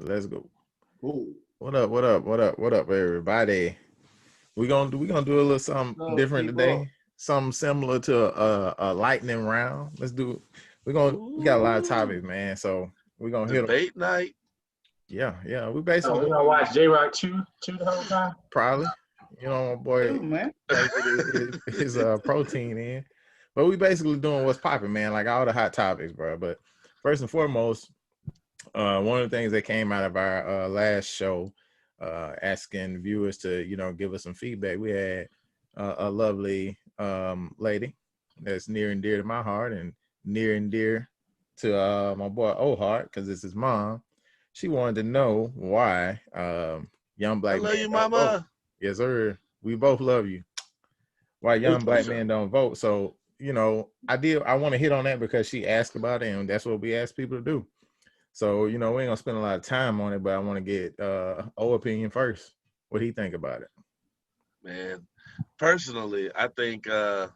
Let's go. Ooh. What up? What up? What up? What up, everybody? We gonna do a little something Love different people. today. Something similar to a lightning round. Let's do. We got a lot of topics, Ooh, man. So we're gonna hit them. debate night. Yeah. We So basically we're gonna watch J Rock chew the whole time. probably, my boy, Dude, man. gotta get his protein in. But we basically doing what's popping, man. Like all the hot topics, bro. But first and foremost, one of the things that came out of our last show, asking viewers to give us some feedback. We had a lovely lady that's near and dear to my heart and near and dear to my boy Ohart, because it's his mom. She wanted to know why young I black love men you, don't vote. mama. Yes, sir. We both love you. Why young black men don't vote. So, I want to hit on that because she asked about it, and that's what we ask people to do. So, we ain't gonna spend a lot of time on it, but I want to get O opinion first. What do you think about it? Man, personally, I think young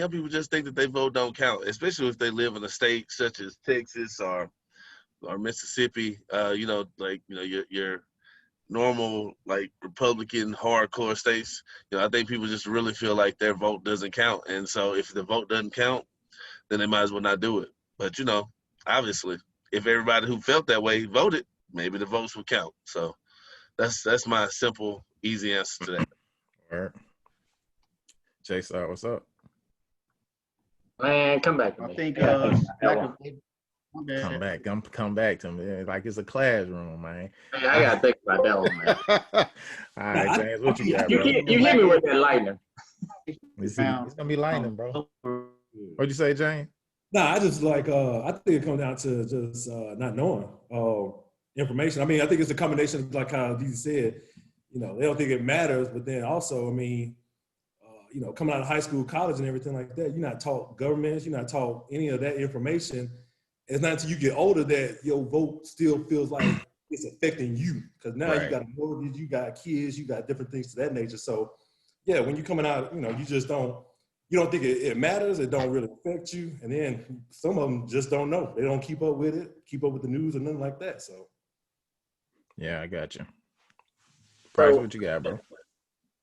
people just think that they vote don't count, especially if they live in a state such as Texas or Mississippi. Your normal like Republican hardcore states. I think people just really feel like their vote doesn't count, and so if the vote doesn't count, then they might as well not do it. But obviously, if everybody who felt that way voted, maybe the votes would count. So that's my simple, easy answer to that. All right. J-Star, what's up? Man, come back to I me. think Come back. Come back to me. Like it's a classroom, man. Hey, I gotta think about that one, man. All right, James, what you got, You bro? hit me with that lightning. It's gonna be lightning, bro. What'd you say, James? I just like I think it comes down to just not knowing information. I mean, I think it's a combination of like how you said, they don't think it matters, but then also, I mean, coming out of high school, college, and everything like that, you're not taught governments, you're not taught any of that information. It's not until you get older that your vote still feels like it's affecting you, because now you got a mortgage, you got kids, you got different things to that nature. So, yeah, when you're coming out, you just don't. You don't think it matters. It don't really affect you. And then some of them just don't know. They don't keep up with it, keep up with the news or nothing like that. So. Yeah, I got you. Price, what you got, bro?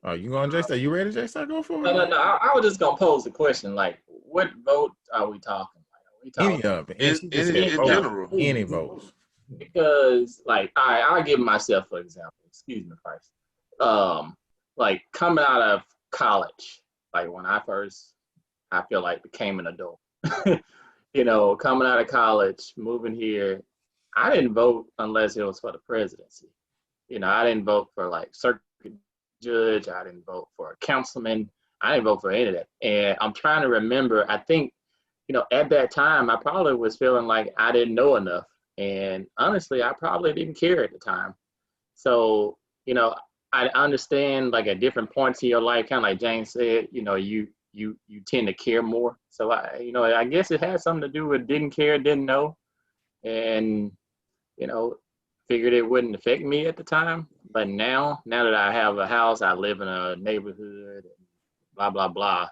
Oh, you going, J-Star? You ready, J-Star? Go for it. No. I was just gonna pose the question, like, what vote are we talking? Any of it. In general. Any votes. Because, like, I'll give myself for example. Excuse me, Price. Like coming out of college, like when I feel like became an adult. Coming out of college, moving here, I didn't vote unless it was for the presidency. I didn't vote for like circuit judge. I didn't vote for a councilman. I didn't vote for any of that. And I'm trying to remember, I think, at that time, I probably was feeling like I didn't know enough. And honestly, I probably didn't care at the time. So, I understand like at different points in your life, kind of like James said, you tend to care more. So I guess it had something to do with didn't care, didn't know, and figured it wouldn't affect me at the time. But now that I have a house, I live in a neighborhood, blah blah blah.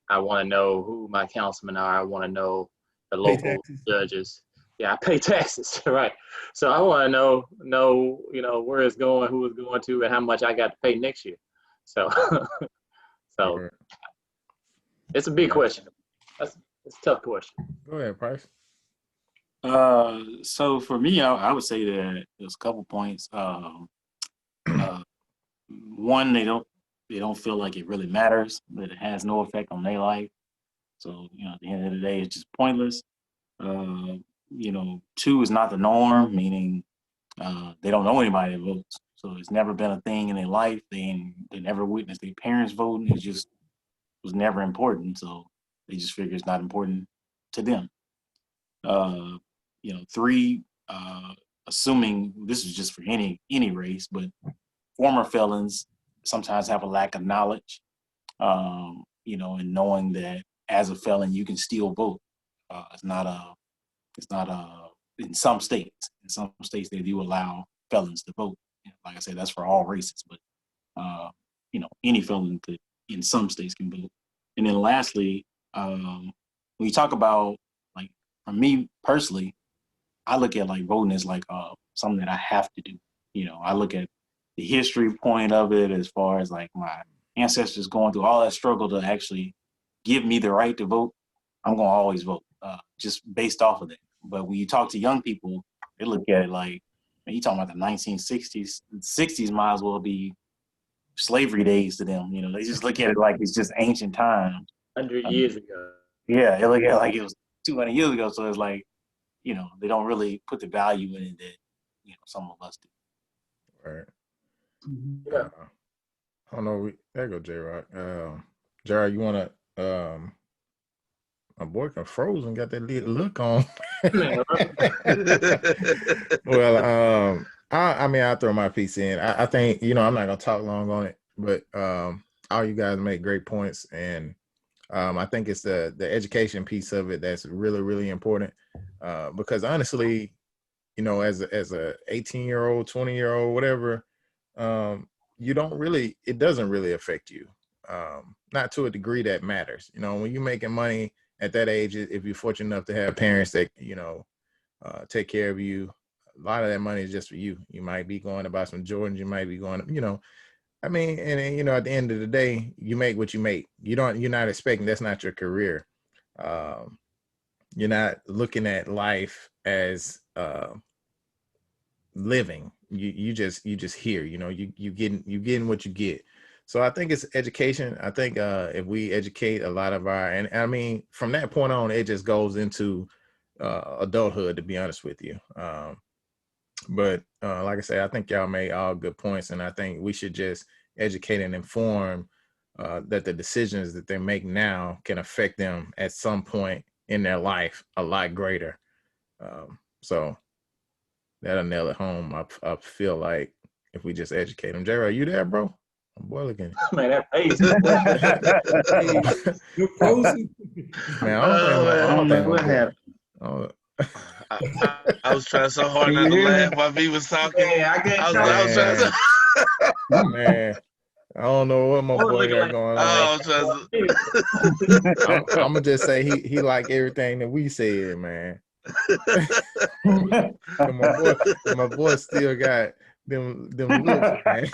I want to know who my councilmen are. I want to know the local judges. Yeah, I pay taxes, right? So I want to know where it's going, who it's going to, and how much I got to pay next year. So, it's a big question. It's a tough question. Go ahead, Price. So for me, I would say that there's a couple points. One, they don't feel like it really matters, that it has no effect on their life. So at the end of the day, it's just pointless. Two is not the norm, meaning they don't know anybody that votes. So it's never been a thing in their life. They never witnessed their parents voting. It just was never important. So they just figure it's not important to them. Three, assuming this is just for any race, but former felons sometimes have a lack of knowledge, and knowing that as a felon you can still vote. It's not in some states. In some states they do allow felons to vote. Like I said, that's for all races, but any felon in some states can vote. And then lastly, when you talk about, like, for me personally, I look at like voting as like something that I have to do. You know, I look at the history point of it as far as like my ancestors going through all that struggle to actually give me the right to vote. I'm going to always vote just based off of that. But when you talk to young people, they look at it like, man, you talking about the 1960s, 60s might as well be slavery days to them. You know, they just look at it like it's just ancient times. 100 years ago. Yeah, they look at it like it was 200 years ago. So it's like, you know, they don't really put the value in it that, you know, some of us do. Right. Yeah. I don't know. There go J Rock. Jared, you wanna my boy can frozen, got that little look on. Well, I mean, I'll throw my piece in. I think, you know, I'm not gonna talk long on it, but all you guys make great points, and I think it's the education piece of it that's really, really important. Because honestly, you know, as a 18-year-old, 20-year-old, whatever, you don't really, it doesn't really affect you. Not to a degree that matters. You know, when you're making money at that age, if you're fortunate enough to have parents that, you know, take care of you, a lot of that money is just for you. You might be going to buy some Jordans. You might be going, you know, I mean, and you know, at the end of the day, you make what you make. You're not expecting, that's not your career. You're not looking at life as living. You just here, you know, you getting what you get. So I think it's education. I think if we educate a lot of and I mean, from that point on, it just goes into adulthood, to be honest with you. But like I say, I think y'all made all good points, and I think we should just educate and inform that the decisions that they make now can affect them at some point in their life a lot greater. So that'll nail it home. I feel like if we just educate them. Jerry, are you there, bro? I'm boy looking. Man, that face. You're frozen. Man, I don't think what happened. I was trying so hard not to laugh while he was talking. Yeah, I can't I was trying to. Man, I don't know what my boy got going on. I'm gonna just say he like everything that we said, man. my boy still got them looks, man.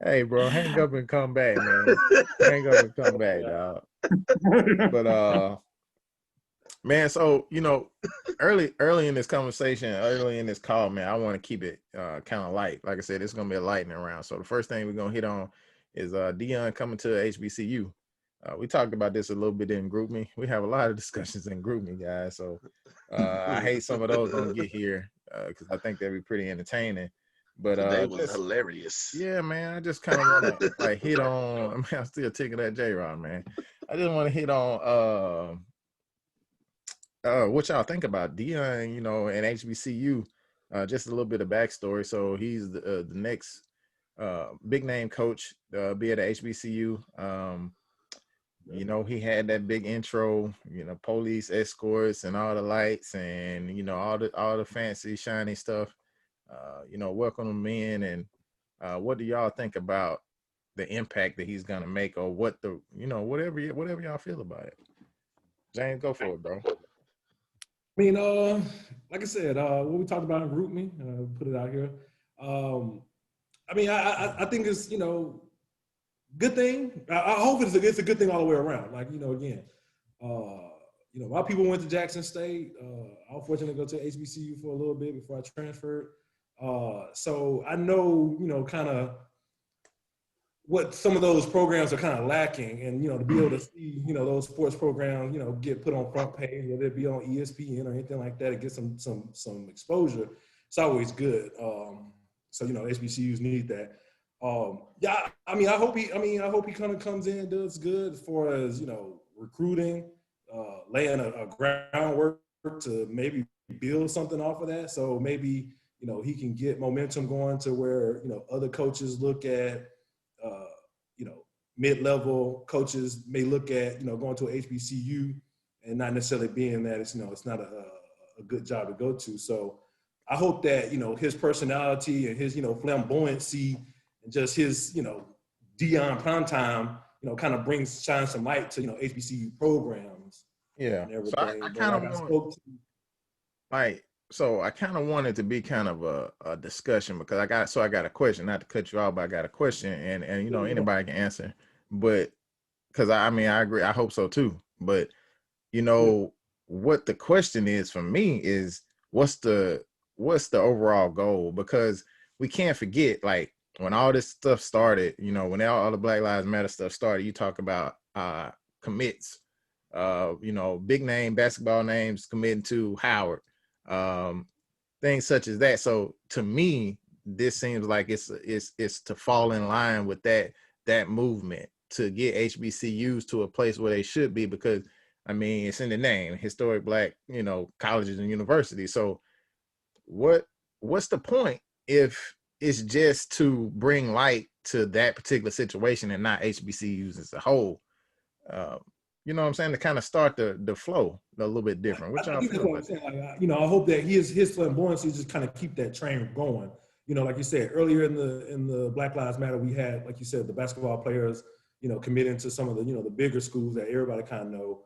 Hey, bro, hang up and come back, man. Hang up and come back, dog. But man, so you know, early in this conversation, early in this call, man, I want to keep it kind of light. Like I said, it's gonna be a lightning round. So the first thing we're gonna hit on is Dion coming to HBCU. We talked about this a little bit in Group Me. We have a lot of discussions in Group Me, guys. So I hate some of those don't get here because I think they'd be pretty entertaining. But today was hilarious. Yeah, man. I just kind of want to like hit on. I mean, I'm still taking that J-Rod, man. I just want to hit on what y'all think about Dion, you know, and HBCU. Just a little bit of backstory. So he's the next big name coach, be at HBCU. You know, he had that big intro, you know, police escorts and all the lights and, you know, all the fancy, shiny stuff, you know, welcome him in. And what do y'all think about the impact that he's going to make, or what the, you know, whatever y'all feel about it? James, go for it, bro. I mean, like I said, what we talked about in Group Me, put it out here. I mean, I think it's, you know, good thing. I hope it's a good thing all the way around. Like, you know, again, you know, my people went to Jackson State. I was fortunate to go to HBCU for a little bit before I transferred. So I know, you know, kind of what some of those programs are kind of lacking, and you know, to be able to see, you know, those sports programs, you know, get put on front page, whether it be on ESPN or anything like that, to get some exposure. It's always good. So you know, HBCUs need that. Yeah, I mean, I hope he kind of comes in and does good as far as, you know, recruiting, laying a groundwork to maybe build something off of that. So maybe, you know, he can get momentum going to where, you know, other coaches look at, you know, mid-level coaches may look at, you know, going to a HBCU and not necessarily being that it's, you know, it's not a good job to go to. So I hope that, you know, his personality and his, you know, flamboyancy and just his, you know, Dion primetime, you know, kind of shines some light to, you know, HBCU programs. Yeah. And everything. So I kind of want. like, so I kind of wanted to be kind of a discussion because I got a question, not to cut you off, but I got a question, and you know anybody can answer, but because I mean I agree, I hope so too, but you know what the question is for me is what's the overall goal, because we can't forget, like, when all this stuff started, you know, when all the Black Lives Matter stuff started, you talk about commits, you know, big name basketball names committing to Howard, um, things such as that. So to me, this seems like it's to fall in line with that movement to get HBCUs to a place where they should be, because I mean it's in the name, historic Black, you know, colleges and universities. So what's the point if it's just to bring light to that particular situation and not HBCUs as a whole? Um, you know what I'm saying? To kind of start the flow a little bit different. What I y'all think that's feel what I'm about that? saying. Like, you know, I hope that his flamboyancy just kind of keep that train going. You know, like you said earlier in the Black Lives Matter, we had, like you said, the basketball players, you know, committing to some of the, you know, the bigger schools that everybody kind of know.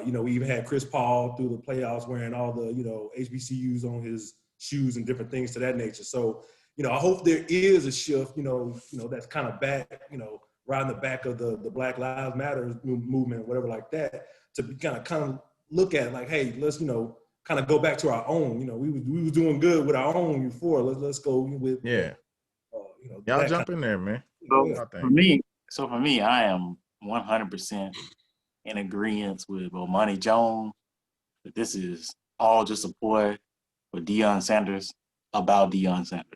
You know, we even had Chris Paul through the playoffs wearing all the, you know, HBCUs on his shoes and different things to that nature. So, you know, I hope there is a shift, you know, that's kind of back, you know, riding the back of the Black Lives Matter movement, whatever like that, to kind of look at like, hey, let's, you know, kind of go back to our own. You know, we was doing good with our own before. Let's go with Yeah. you know, Y'all that jump kind in there, man. of, So yeah. for me, I am 100% in agreement with Bomani Jones that this is all just a ploy for Deion Sanders about Deion Sanders.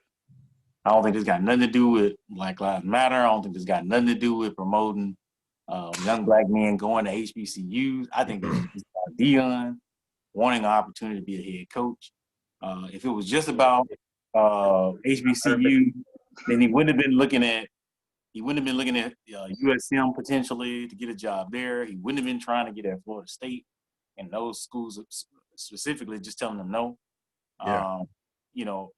I don't think this got nothing to do with Black Lives Matter. I don't think this got nothing to do with promoting young Black men going to HBCUs. I think this is just about Deion wanting an opportunity to be a head coach. If it was just about HBCU, then he wouldn't have been looking at USM potentially to get a job there. He wouldn't have been trying to get at Florida State and those schools specifically, just telling them no. Yeah. You know,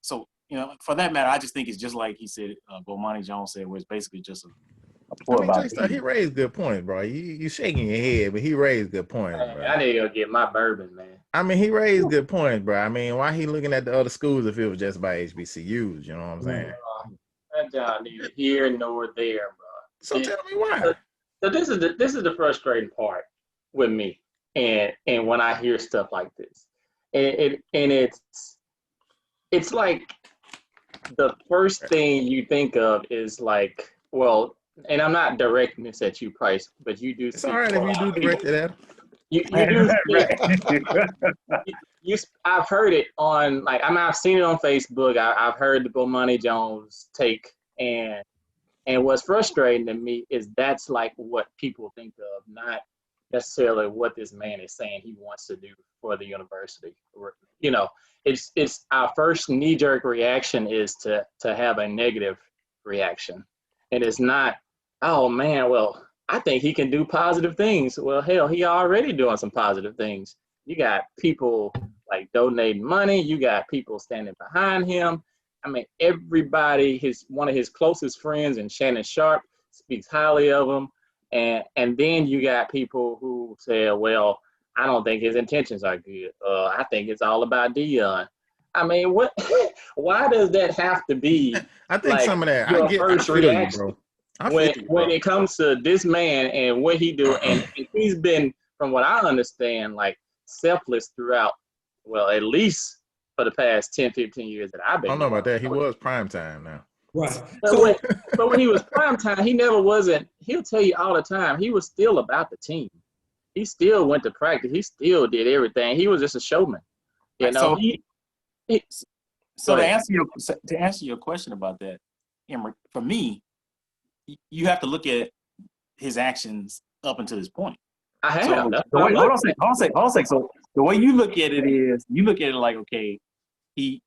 so you know, for that matter, I just think it's just like he said, Bomani Jones said, where it's basically just a I ploy mean, about J-Star, he raised good points, bro. You shaking your head, but he raised good points, bro. I need to go get my bourbon, man. I mean, he raised good points, bro. I mean, why he looking at the other schools if it was just about HBCUs? You know what I'm saying? That job neither here nor there, bro. So tell me why. So this is the frustrating part with me, and when I hear stuff like this, and it's like the first thing you think of is like, well, and I'm not directing this at you, Price, but you do It's all speak right for if a you lot do of people. direct it at him. You do speak. right. I've heard it on, like, I mean, I've seen it on Facebook. I've heard the Bomani Jones take, and what's frustrating to me is that's like what people think of, not necessarily what this man is saying he wants to do for the university. You know, it's our first knee-jerk reaction is to have a negative reaction, and it's not, oh man, well, I think he can do positive things. Well, hell, he already doing some positive things. You got people like donating money. You got people standing behind him. I mean, everybody, one of his closest friends, and Shannon Sharp, speaks highly of him. And then you got people who say, well, I don't think his intentions are good. I think it's all about Deion. I mean, what? Why does that have to be I think like some of that your I first feel you, reaction bro. I feel you, when bro. it comes to this man and what he do? And he's been, from what I understand, like selfless throughout, well, at least for the past 10, 15 years that I've I don't been know knowing about that. He him. was prime time now. Right. But So when he was prime time, he never wasn't. He'll tell you all the time. He was still about the team. He still went to practice. He still did everything. He was just a showman. You know. So He so Go to ahead. answer your question about that, Emory, for me, you have to look at his actions up until this point. I have. So That's the what way, I'm hold looking on a second. So the way you look at it is, you look at it like, okay, he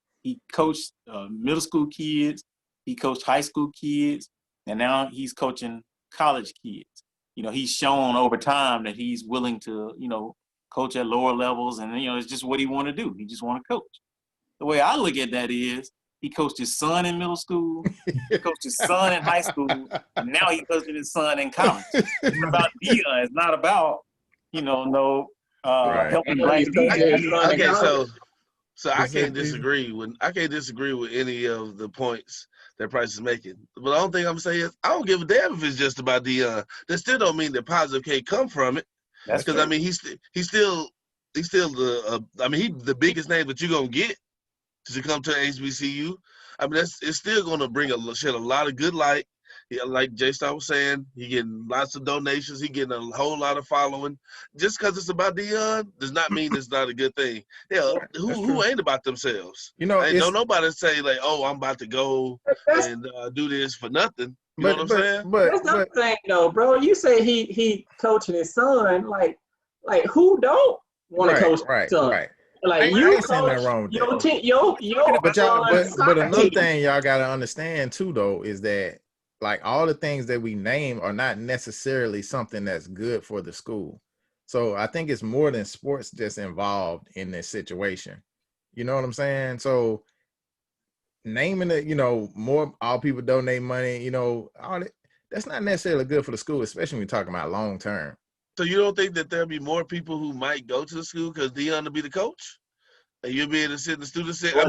coached middle school kids, he coached high school kids, and now he's coaching college kids. You know, he's shown over time that he's willing to, you know, coach at lower levels, and you know, it's just what he want to do. He just want to coach. The way I look at that is, he coached his son in middle school, he coached his son in high school, and now he's coaching his son in college. It's about Deion. It's not about, you know, no Right. helping And black he's coaching his youth. son in Okay, college. so I Is it- can't disagree with any of the points that Price is making. But the only thing I'm saying is I don't give a damn if it's just about Deion. That still don't mean that positive can't come from it. That's Because true. I mean he's still the he's the biggest name that you're gonna get to come to HBCU. I mean it's still gonna shed a lot of good light. Yeah, like Jay Star was saying, he getting lots of donations. He getting a whole lot of following. Just because it's about Dion does not mean it's not a good thing. Yeah, That's who true. ain't about themselves? You know, Ain't it's nobody say like, oh, I'm about to go That's and do this for nothing. You know what I'm saying? that's not the thing though, bro. You say he coaching his son, like who don't want to coach his son? right. Like I you ain't saying nothing coach wrong with your that. team, your But y'all, but soccer another team. thing y'all gotta understand too, though, is that like all the things that we name are not necessarily something that's good for the school. So I think it's more than sports that's involved in this situation. You know what I'm saying? So naming it, more all people donate money, all that, that's not necessarily good for the school, especially when we're talking about long term. So you don't think that there'll be more people who might go to the school because Dion will be the coach, and you'll be able to sit in the student seat? I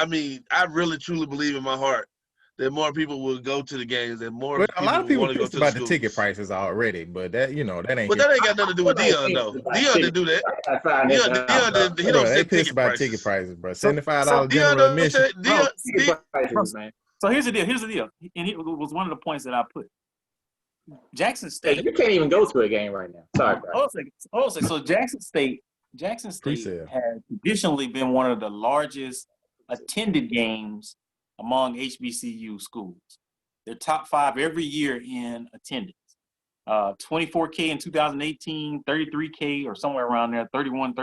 mean, I really truly believe in my heart that more people will go to the games and more But a lot people of will people want to go pissed to the about the ticket schools. prices already, but that that ain't But here. that ain't got nothing to do with Dion though. Dion didn't do that. I gotta find this out, Dion bro. didn't. He Bro, don't they set pissed ticket about ticket prices. prices, bro. So $75 Dion general don't admission. set. Dion. Ticket prices, man. So here's the deal. And it was one of the points that I put. Jackson Hey, State. you can't even go to a game right now. Sorry, bro. Hold on a second. So Jackson State Pre-sale. has traditionally been one of the largest attended games among HBCU schools. They're top 5 every year in attendance. 24K in 2018, 33K or somewhere around there, 31 to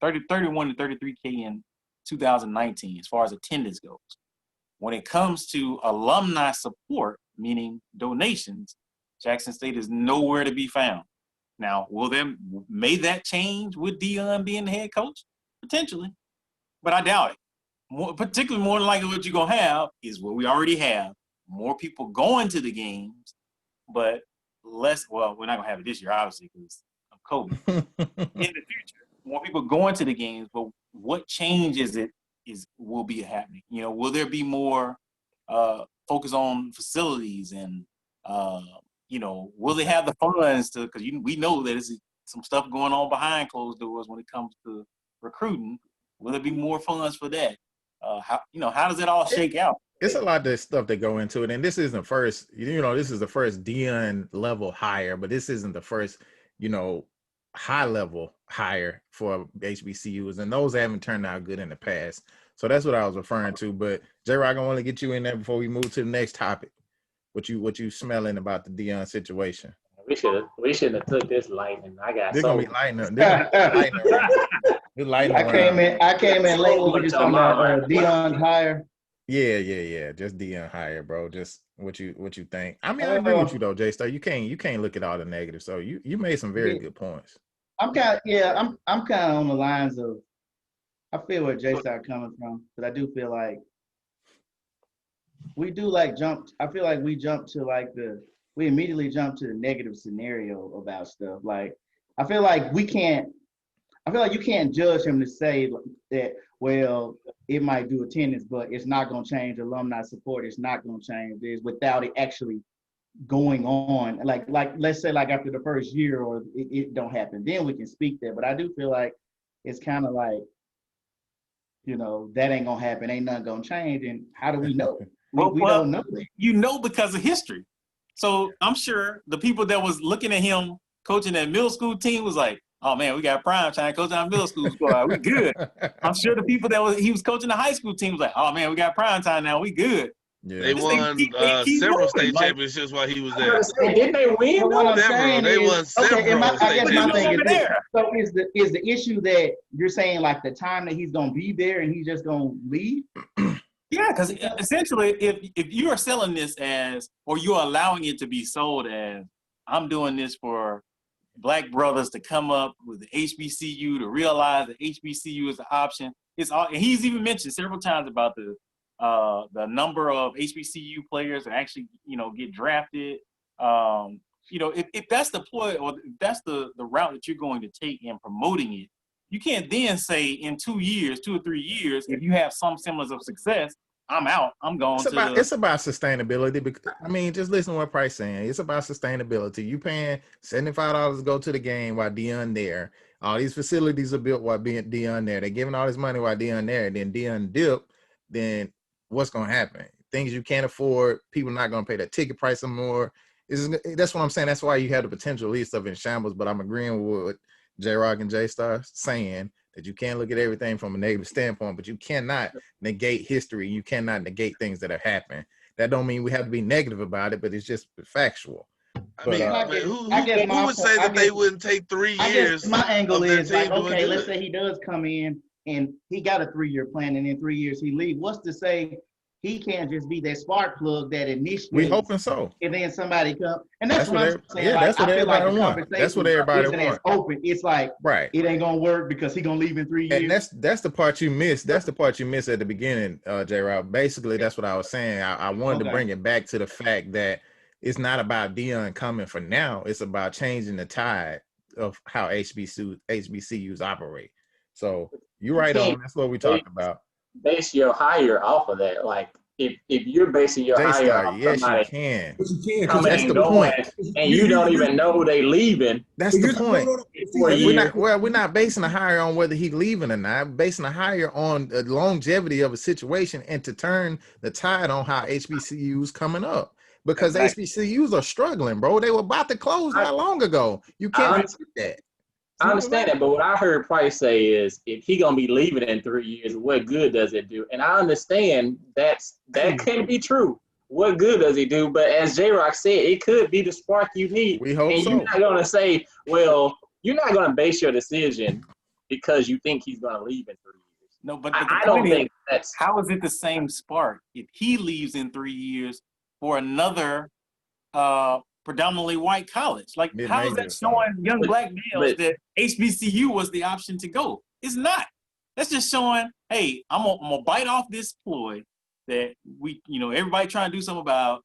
33K in 2019 as far as attendance goes. When it comes to alumni support, meaning donations, Jackson State is nowhere to be found. Now, may that change with Dion being the head coach? Potentially, but I doubt it. Particularly more than likely what you're going to have is what we already have. More people going to the games, but less, well, we're not going to have it this year, obviously, because of COVID. In the future, more people going to the games, but what change will be happening? Will there be more focus on facilities and, will they have the funds to, because we know that there's some stuff going on behind closed doors when it comes to recruiting. Will there be more funds for that? How does it all shake out? It's a lot of stuff that go into it, and this isn't first. This is the first Dion level hire, but this isn't the first, high level hire for HBCUs, and those haven't turned out good in the past. So that's what I was referring to. But J Rock, I want to get you in there before we move to the next topic. What you smelling about the Dion situation? We shouldn't have took this lightning. I got They're so gonna be lightning. They're gonna be lightning round. I came in late. What were you just talking about? Dion hire. Yeah. Just Dion hire, bro. Just what you think. I mean, I agree with you though, J Star. You can't look at all the negatives. So you made some very good points. I'm kind of on the lines of, I feel where J Star coming from, but I do feel like we do I feel like we immediately jump to the negative scenario about stuff. Like I feel like you can't judge him to say that, well, it might do attendance, but it's not going to change alumni support. It's not going to change this without it actually going on. Like let's say like after the first year or it don't happen, then we can speak there. But I do feel like it's kind of like, that ain't going to happen. Ain't nothing going to change. And how do we know? We don't know. Because of history. So I'm sure the people that was looking at him coaching that middle school team was like, oh man, we got prime time coaching our middle school squad. We good. I'm sure the people he was coaching the high school team was like, oh man, we got prime time now. We good. Yeah. They won several state championships while he was there. Didn't they win? What I'm saying They won is, okay, I guess my thing is this. there. So is the issue that you're saying like the time that he's gonna be there and he's just gonna leave? Yeah, because essentially, if you are selling this or you're allowing it to be sold as, I'm doing this for Black brothers to come up with the HBCU, to realize that HBCU is an option. And he's even mentioned several times about the number of HBCU players that actually get drafted. you know, if that's the ploy or if that's the route that you're going to take in promoting it, you can't then say in 2 years, 2 or 3 years, if you have some semblance of success, I'm out. I'm going It's about sustainability. Because, I mean, just listen to what Price saying. It's about sustainability. You paying $75 to go to the game while Dion there. All these facilities are built while being Dion there. They're giving all this money while Dion there. Then Dion dip. Then what's gonna happen? Things you can't afford. People not gonna pay that ticket price anymore. That's what I'm saying. That's why you have the potential least of in shambles. But I'm agreeing with what J Rock and J Star saying, that you can't look at everything from a negative standpoint, but you cannot negate history. You cannot negate things that have happened. That don't mean we have to be negative about it, but it's just factual. I mean, who would say that they wouldn't take 3 years? My angle is like, doing okay, let's good? say he does come in and he got a 3-year plan, and in 3 years he leave. What's to say he can't just be that spark plug that initiates? We hoping so. And then somebody come, and that's what I'm saying. Yeah, like, that's what I feel like everybody the wants. That's what everybody isn't wants. as open. It's like, right, it ain't gonna work because he gonna leave in 3 years. And that's the part you missed. That's the part you missed at the beginning, J. Rob. Basically, that's what I was saying. I wanted to bring it back to the fact that it's not about Dion coming for now. It's about changing the tide of how HBCUs operate. So you're right on. That's what we talked about. Base your hire off of that. Like if you're basing your hire J-Star, off yes, somebody you can. coming That's and the going, point. and you don't even know they leaving. That's the point. We're not basing a hire on whether he's leaving or not. We're basing a hire on the longevity of a situation and to turn the tide on how HBCUs coming up. Because HBCUs are struggling, bro. They were about to close not long ago. You can't forget that. I understand that, but what I heard Price say is, if he gonna be leaving in 3 years, what good does it do? And I understand that can be true. What good does it do? But as J Rock said, it could be the spark you need. We hope and so. You're not gonna say, well, you're not gonna base your decision because you think he's gonna leave in 3 years. No, but I don't think that's how is it the same spark if he leaves in 3 years for another predominantly white college? Like, how is that showing young black males that HBCU was the option to go? It's not. That's just showing, hey, I'm gonna bite off this ploy that we, everybody trying to do something about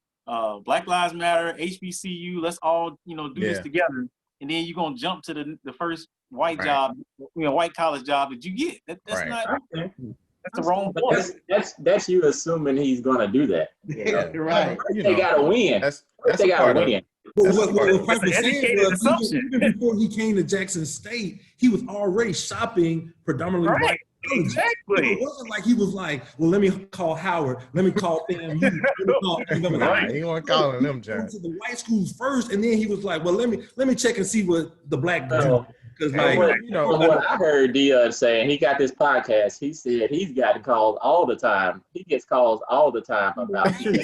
Black Lives Matter, HBCU. Let's all, do this together. And then you're gonna jump to the first white job, white college job that you get. That's not. That's the wrong point. That's you assuming he's gonna do that. Right. They gotta win. They gotta win. What Piper said was, even before he came to Jackson State, he was already shopping predominantly white colleges. Exactly. It wasn't like he was like, well, let me call Howard, let me call FAMU, let me call Right. He wasn't calling them, John. He went to the white schools first, and then he was like, well, let me check and see what the black do. Because what I heard Dion saying, he got this podcast. He said he's gotten calls all the time. He gets calls all the time about man, we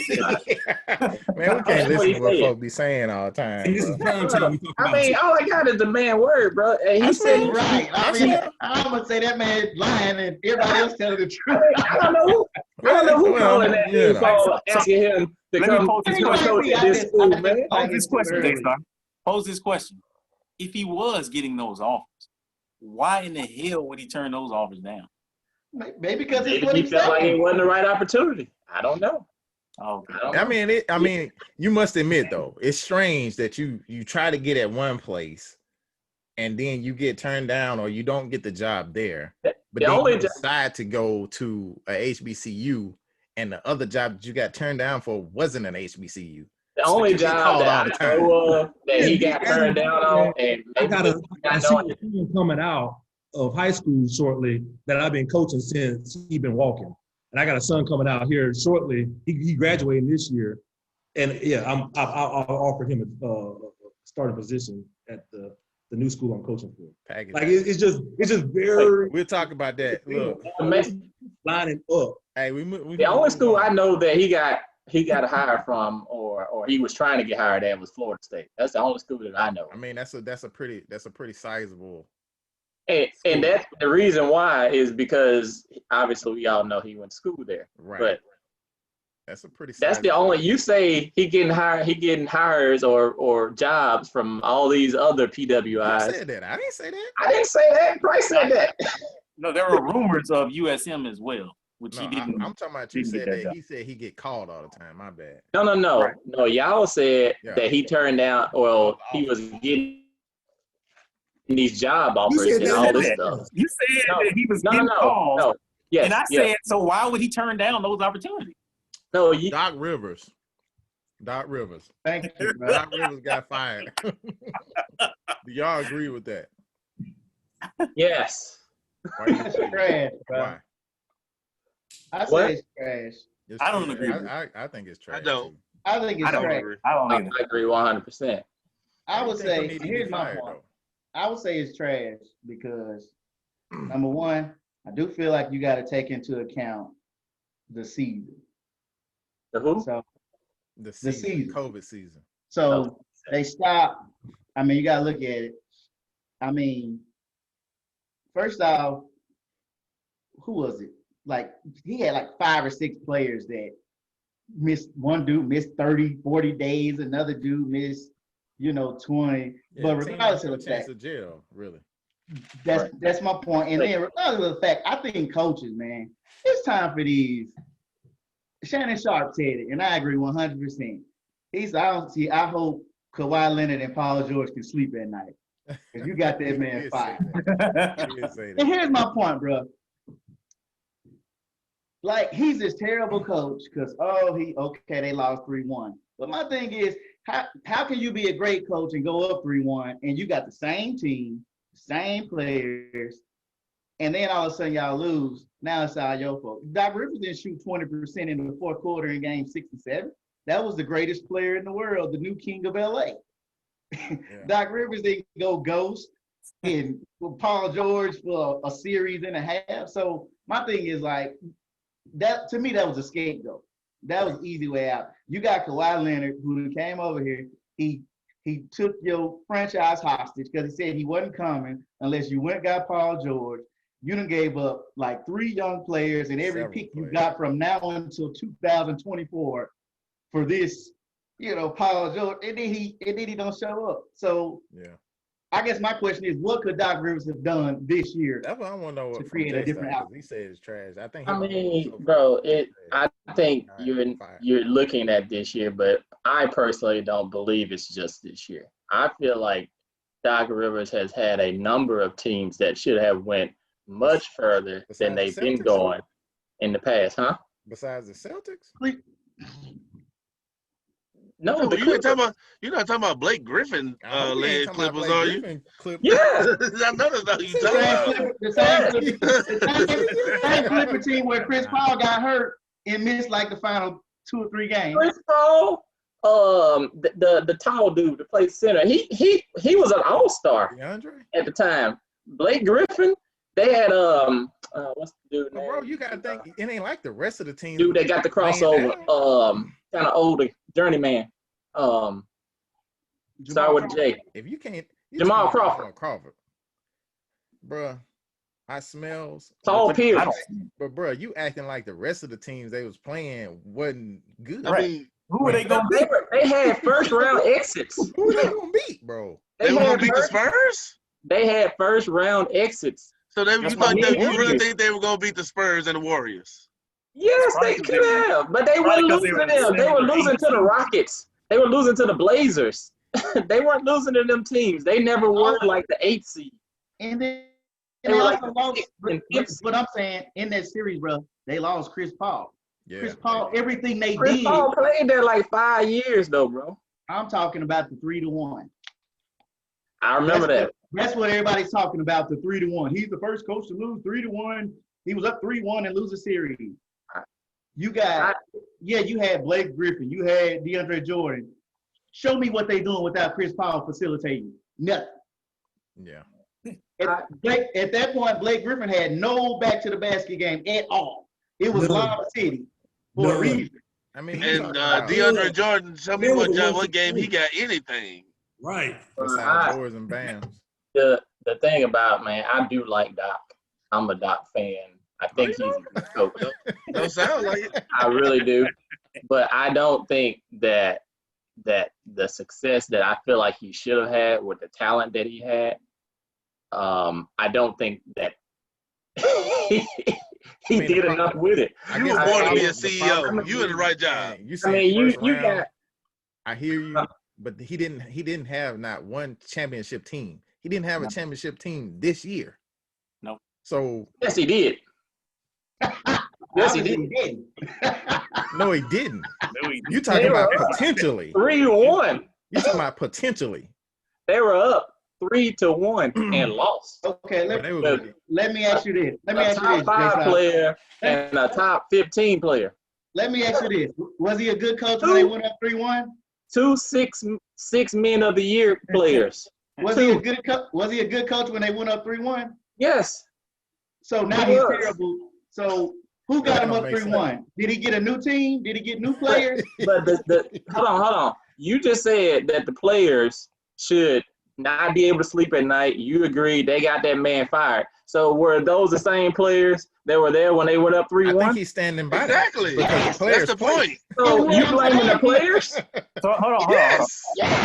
can't listen to what folks be saying all the time. This is prime time. I mean, all I got is the man word, bro. And he said right. I'm gonna say that man lying and everybody else telling the truth. I don't know who calling that call asking him to come coach at this school, man. Pose this question. If he was getting those offers, why in the hell would he turn those offers down? Maybe because he felt like it wasn't the right opportunity. I don't know. I mean, you must admit though, it's strange that you try to get at one place, and then you get turned down or you don't get the job there. But then you decide to go to a HBCU, and the other job that you got turned down for wasn't an HBCU. The only job that I know of that he got turned down on, and I got a senior coming out of high school shortly that I've been coaching since he's been walking, and I got a son coming out here shortly. He graduating this year, and I'll offer him a starting position at the new school I'm coaching for. Like it's just very. We'll talk about that. Look, lining up. Hey, the only school I know that he got hired from or he was trying to get hired at was Florida State. That's the only school that I know. I mean, that's a pretty sizable. And that's the reason why is because obviously we all know he went to school there. Right. But that's a pretty. That's the only. You say he getting hires or jobs from all these other PWIs. You said that. I didn't say that. I didn't say that. Price said that. No, there were rumors of USM as well. which No, he didn't. I'm talking about you didn't get said that that done. he said he get called all the time. My bad. No. Right. No, y'all said Yeah. that he turned down, well, he was getting these job You offers said and You that. all said this that. stuff. You said No, that he was no. getting calls, No. Yes, and I yes. said, so why would he turn down those opportunities? No, Doc Rivers. Thank you, bro. Doc Rivers got fired. Do y'all agree with that? yes. Why you That's say trash, bro. why? I What? say it's trash. It's I don't trash. agree with I think it's trash. don't. Too. I think I it's don't trash. agree. I don't I either. agree 100%. I Why would you think he say, need to be here's my fired, point. though? I would say it's trash because number one, I do feel like you got to take into account the season. The who? So The season, season. COVID season. So they stopped. I mean, you got to look at it. I mean, first off, who was it? Like, he had like 5 or 6 players that missed. One dude missed 30, 40 days. Another dude missed, 20. Yeah, But the team regardless had of a the chance fact, of jail, really. that's my point. And then regardless of the fact, I think coaches, man, it's time for these. Shannon Sharp said it, and I agree 100%. He said, I hope Kawhi Leonard and Paul George can sleep at night. Because you got that He man did say fired. that. He did say And that. here's my point, bro. Like, he's this terrible coach because, they lost 3-1. But my thing is, how can you be a great coach and go up 3-1 and you got the same team, same players, and then all of a sudden y'all lose? Now it's all your fault. Doc Rivers didn't shoot 20% in the fourth quarter in game 6 and 7. That was the greatest player in the world, the new king of LA. Yeah. Doc Rivers didn't go ghost in Paul George for a series and a half. So my thing is like, that to me, that was a scapegoat. That was an easy way out. You got Kawhi Leonard, who came over here. He took your franchise hostage because he said he wasn't coming unless you went and got Paul George. You done gave up like 3 young players and every Several pick you players. got from now until 2024 for this, Paul George, and then he don't show up. So Yeah. I guess my question is, what could Doc Rivers have done this year? That's what I want to know. To From create a Jay different because he said it's trash. I think. I he mean, so bro, trash. I think All right, fired. you're looking at this year, but I personally don't believe it's just this year. I feel like Doc Rivers has had a number of teams that should have went much further than Besides they've the been Celtics? going in the past, huh? Besides the Celtics. No, the You're not Clippers. talking about Blake Griffin I hope he ain't led talking about Clippers, Blake are you? Griffin clip. Yeah. I know that's not who you The same Clipper team where Chris Paul got hurt and missed like the final 2 or 3 games. Chris Paul, the tall dude that plays center, he was an all-star DeAndre. at the time. Blake Griffin, they had what's the dude But name? bro, you gotta think it ain't like the rest of the team. Dude that got the crossover, kind of older, journeyman. Start with a J. If you can't, Jamal Crawford. Bruh, I smells. Paul Pierce. But bruh, you acting like the rest of the teams they was playing wasn't good. I mean, Who are they going to be? They had first-round exits. Who are they gonna beat, bro? they were going to beat the Spurs? They had first-round exits. So That's you what thought I mean. you really think they were going to beat the Spurs and the Warriors? Yes, Probably they 'cause could have, but they weren't probably 'cause losing they to were them. They were 7 or 8 losing to the Rockets. They were losing to the Blazers. They weren't losing to them teams. They never were like the 8th seed. And then They they were also like lost. the 6th and 5th seed. But I'm saying in that series, bro, they lost Chris Paul. Yeah. Chris Paul, everything they Chris did. Paul played there like 5 years though, bro. I'm talking about the 3-1. I remember that. That's what everybody's talking about. The 3-1. He's the first coach to lose 3-1. He was up 3-1 and lose a series. You got, you had Blake Griffin. You had DeAndre Jordan. Show me what they're doing without Chris Paul facilitating. Nothing. Yeah. At that point, Blake Griffin had no back to the basket game at all. It was Lob City for a reason. I mean, And DeAndre Jordan, show me what game he got anything. Right. besides doors and bams. The thing about, man, I do like Doc. I'm a Doc fan. I think he's a good coach. Don't sound like it. I really do. But I don't think that the success that I feel like he should have had with the talent that he had, I don't think that he mean, did the enough with it. You were the born to be problem- a the problem CEO. You in the right job. You I saying mean, first you round, got I hear you, but he didn't have not one championship team. He didn't have a championship team this year. No. So yes, he did. Yes, he Obviously, did. didn't. no, he didn't. No, he- You talking They were about up. potentially. 3-1. You talking about potentially. They were up 3-1 and lost. Okay, But they were The- gonna let me ask you this. Let me A ask you top this, 5 Jason. player and a top 15 player. Let me ask you this. Was he a good coach when they went up 3-1? 2 six men of the year players. Was he a good coach when they went up 3-1? Yes. So now He he's was. terrible. So who got That him don't up make 3-1? Did he get a new team? Did he get new players? But hold on. You just said that the players should not be able to sleep at night. You agreed they got that man fired. So were those the same players that were there when they went up I think 3-1? he's standing by Exactly. that because the players That's the play. point. So you blaming the players? So hold on. Yes.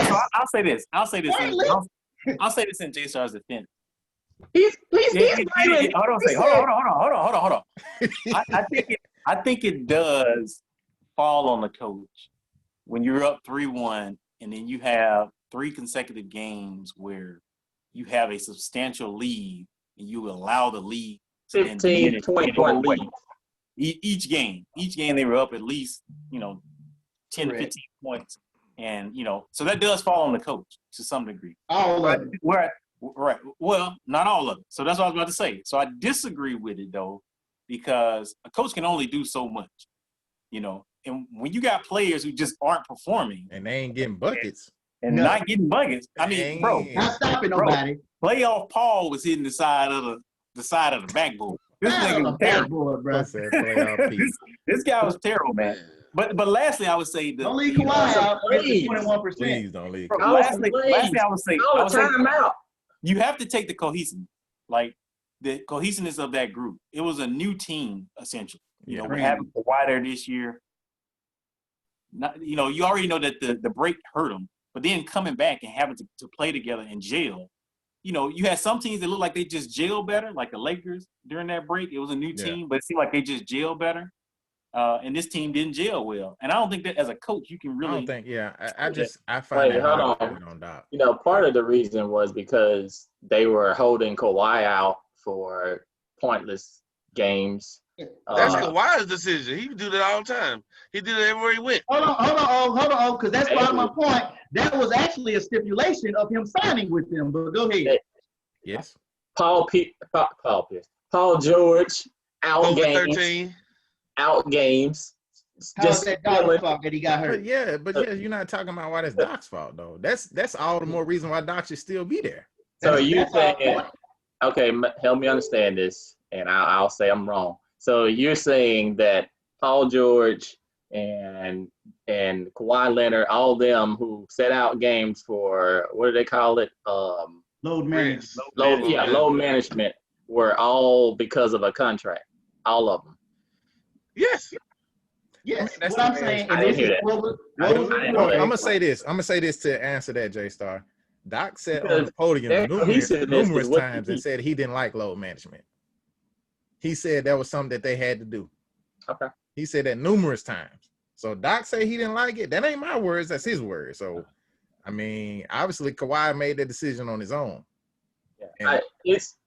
So I'll say this. I'll say this in J Star's defense. He's blaming. Hold on. I think it does fall on the coach when you're up 3-1 and then you have 3 consecutive games where you have a substantial lead and you allow the lead to then 15, diminish 20 and go point away. lead. Each game they were up at least 10 to Correct. 15 points, and so that does fall on the coach to some degree. All of it. Right. Well, not all of it. So that's what I was about to say. So I disagree with it though, because a coach can only do so much, And when you got players who just aren't performing And they ain't getting buckets. and No. not getting buckets, I mean, bro, Dang. Not stopping nobody. playoff Paul was hitting the side of the backboard. This Not nigga on was the terrible. backboard, bro. What's that playoff P? This guy was terrible, man. But lastly, I would say Don't leave Kawhi out. Get the Please. 21%. Please don't leave. Bro, Oh, lastly, please. I would say, Oh, timeout. you have to take the cohesiveness, like the cohesiveness of that group. It was a new team essentially. Yeah. We're having Kawhi there this year. You already know that the break hurt them, but then coming back and having to play together in jail. You had some teams that looked like they just gel better, like the Lakers during that break. It was a new team, but it seemed like they just gel better. And this team didn't gel well. And I don't think that as a coach, you can really. I don't think, I find Wait, that hold hard to on. put on Doc. Part of the reason was because they were holding Kawhi out for pointless games. That's Kawhi's decision. He do that all the time. He did it everywhere he went. Hold on, because that's part of my point. That was actually a stipulation of him signing with them. But go ahead. Yes. Paul George out COVID-13. games. How's Just that dog fault that he got hurt? But you're not talking about why that's Doc's fault though. That's all the more reason why Doc should still be there. So you That's our saying, point. okay, help me understand this, and I'll say I'm wrong. So you're saying that Paul George and Kawhi Leonard, all of them who set out games for, what do they call it? Load management. Load management were all because of a contract. All of them. Yes. Yes, That's what I'm the saying, I and didn't this hear is that. what was I didn't the know point. that. I'm gonna say this to answer that, J Star. Doc said on the Because podium their cohesiveness numerous is what times you and keep. said he didn't like load management. He said that was something that they had to do. Okay. He said that numerous times. So Doc said he didn't like it. That ain't my words. That's his words. So, I mean, obviously Kawhi made that decision on his own. Yeah. It's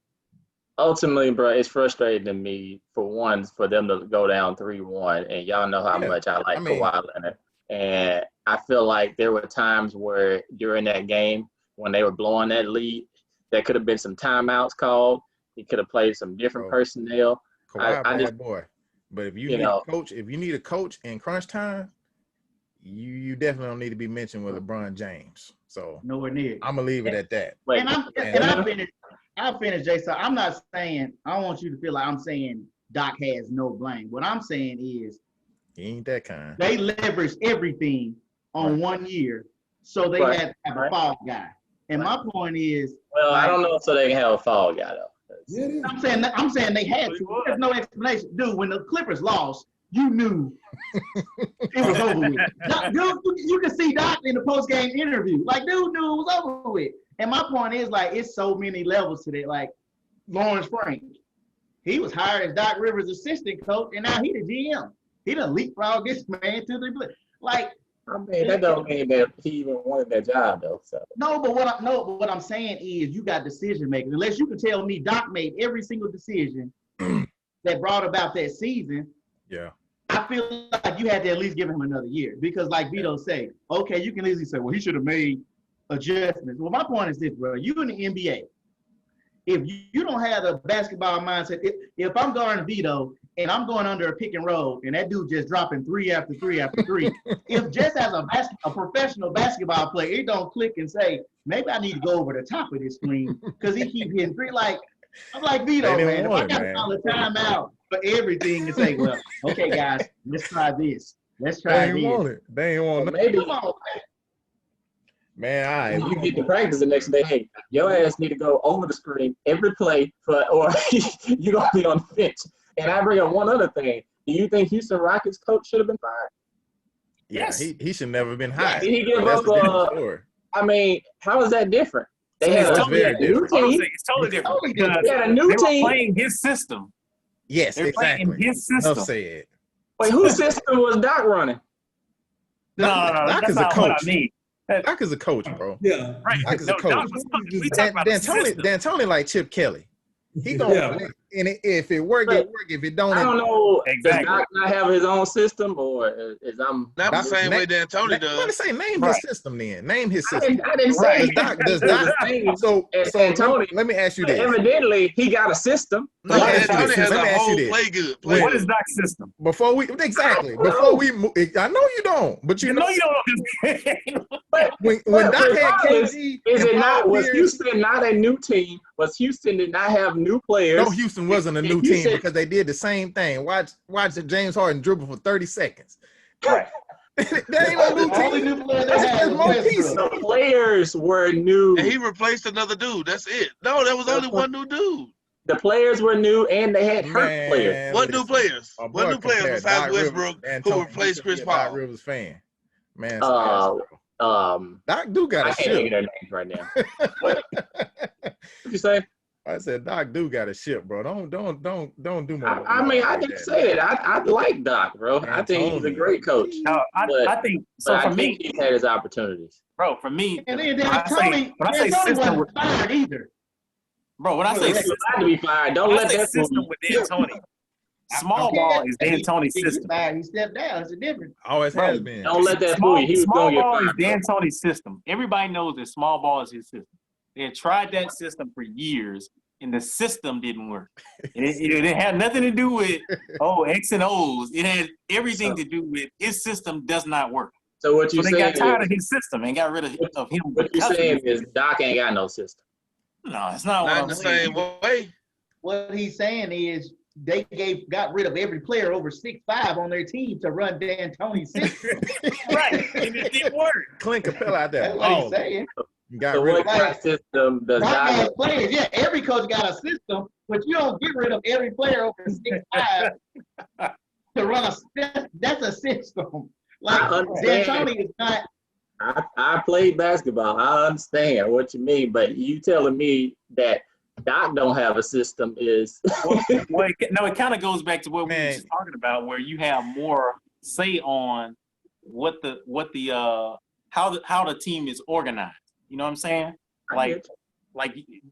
ultimately, bro, it's frustrating to me for them to go down 3-1, and y'all know how much I like Kawhi Leonard. And I feel like there were times where during that game when they were blowing that lead, there could have been some timeouts called. He could have played some different personnel. Kawhi, I just, boy. But if you need a coach in crunch time, you definitely don't need to be mentioned with LeBron James. So Nowhere near. I'm gonna leave it at that. wait, I'll finish, Jason. I'm not saying, I don't want you to feel like I'm saying Doc has no blame. What I'm saying is He ain't that kind. they leveraged everything on 1 year, so they had to have a fall guy. And my point is, well, I don't know so they can have a fall guy though. Yeah, it is. I'm saying they had to. There's no explanation, dude. When the Clippers lost, you knew it was over with. Dude, you can see Doc in the post game interview. Like, dude knew it was over with. And my point is, like, it's so many levels to that. Like Lawrence Frank, He was hired as Doc Rivers' assistant coach, and now he the GM. He done leapfrog this man to the like. I mean, that don't mean that he even wanted that job though. So No, but what I'm saying is you got decision makers. Unless you can tell me Doc made every single decision that brought about that season. Yeah. I feel like you had to at least give him another year because, like Vito say, okay, you can easily say, well, he should have made adjustments. Well, my point is this, bro. You in the NBA, if you don't have a basketball mindset, if I'm guarding Vito and I'm going under a pick and roll and that dude just dropping 3 after 3 after 3, if just as a professional basketball player, it don't click and say, maybe I need to go over the top of this screen because he keep hitting 3. Like, I'm like, Vito, man, if I got to call a timeout for everything and say, well, okay, guys, let's try this. Let's try They ain't this. want it. They ain't want it. maybe Come on, Man, all right. you get to practice the next day. Hey, your ass need to go over the screen every play, or you gonna be on the bench. And I bring up one other thing. Do you think Houston Rockets coach should have been fired? Yeah, Yes. he should never been hired. Did he give That's up? a different story. I mean, how is that different? They had That's a very new different. team. It's totally different. Because They had a new they were team. playing his system. Yes, They're playing exactly. his Enough system. said. Wait, whose system was Doc running? No, Doc that's is a not what I coach. mean. Doc is a coach, bro. Yeah. Right. Doc is No, a coach. Doc was we talking about the system. D'Antoni like Chip Kelly. He gonna Yeah. and if it work, it work. If it don't, I don't know. Exactly. Does Doc not have his own system, or is I'm? Not the Doc- same way D'Antoni Let does. me say, name Right. his system then. Name his I system. didn't say Right. he Does Doc? So D'Antoni. let me ask you this. Evidently, he got a system. Let me ask you D'Antoni this. has Let me a ask you whole this. play good. Wait. What is Doc's system? Before we move, I know you don't, but you know You don't know. when Doc had regardless, KG, Is and it not? Paul Was Pierce- Houston not a new team? Was Houston did not have new players? No, Houston wasn't a new Houston- team because they did the same thing. Watch James Harden dribble for 30 seconds. Right. That ain't no new The only team. new player they That's had just was more Westbrook. pieces. The players were new. And he replaced another dude. That's it. No, there was only one new dude. The players were new, and they had hurt players. Man, What new listen, players? my What boy new players compared besides Doc Rivers Westbrook and who Tony. replaced He Chris should be a Doc Paul? Rivers fan. Man, Doc do got I a can't think of ship. their names right now. What you say? I said Doc do got a ship, bro. Don't do more. I mean, I didn't say that. I like Doc, bro. I think he's a great coach. No, I think so. But For I me, think he's had his opportunities. bro, for me, And when then I say D'Antoni system, wasn't fired either. bro, when I say He's system, allowed to be fired. Don't when I let say that fool system you. with D'Antoni, small ball is D'Antoni's system. He stepped down. It's a difference. Always Bro, has been. Don't let that fool you. He was small going to get ball fired. is D'Antoni's system. Everybody knows that small ball is his system. They had tried that system for years, and the system didn't work. It had nothing to do with X and O's. It had everything to do with his system does not work. So what So you they saying got tired is, of his system and got rid of him. what you because of saying his is Doc ain't got no system. No, it's not what Not in I'm the saying. same way. What he's saying is they got rid of every player over 6'5" on their team to run D'Antoni's system. Right, and it didn't work. Clint Capella out there. That's what he's saying. Got So rid what of kind of system does Doc Doc? has players. Yeah, every coach got a system, but you don't get rid of every player over 6'5" to run that's a system. Like I understand. D'Antoni is not. I played basketball. I understand what you mean, but you telling me that Doc don't have a system is it kind of goes back to what we were Man. just talking about, where you have more say on how the team is organized. You know what I'm saying? Like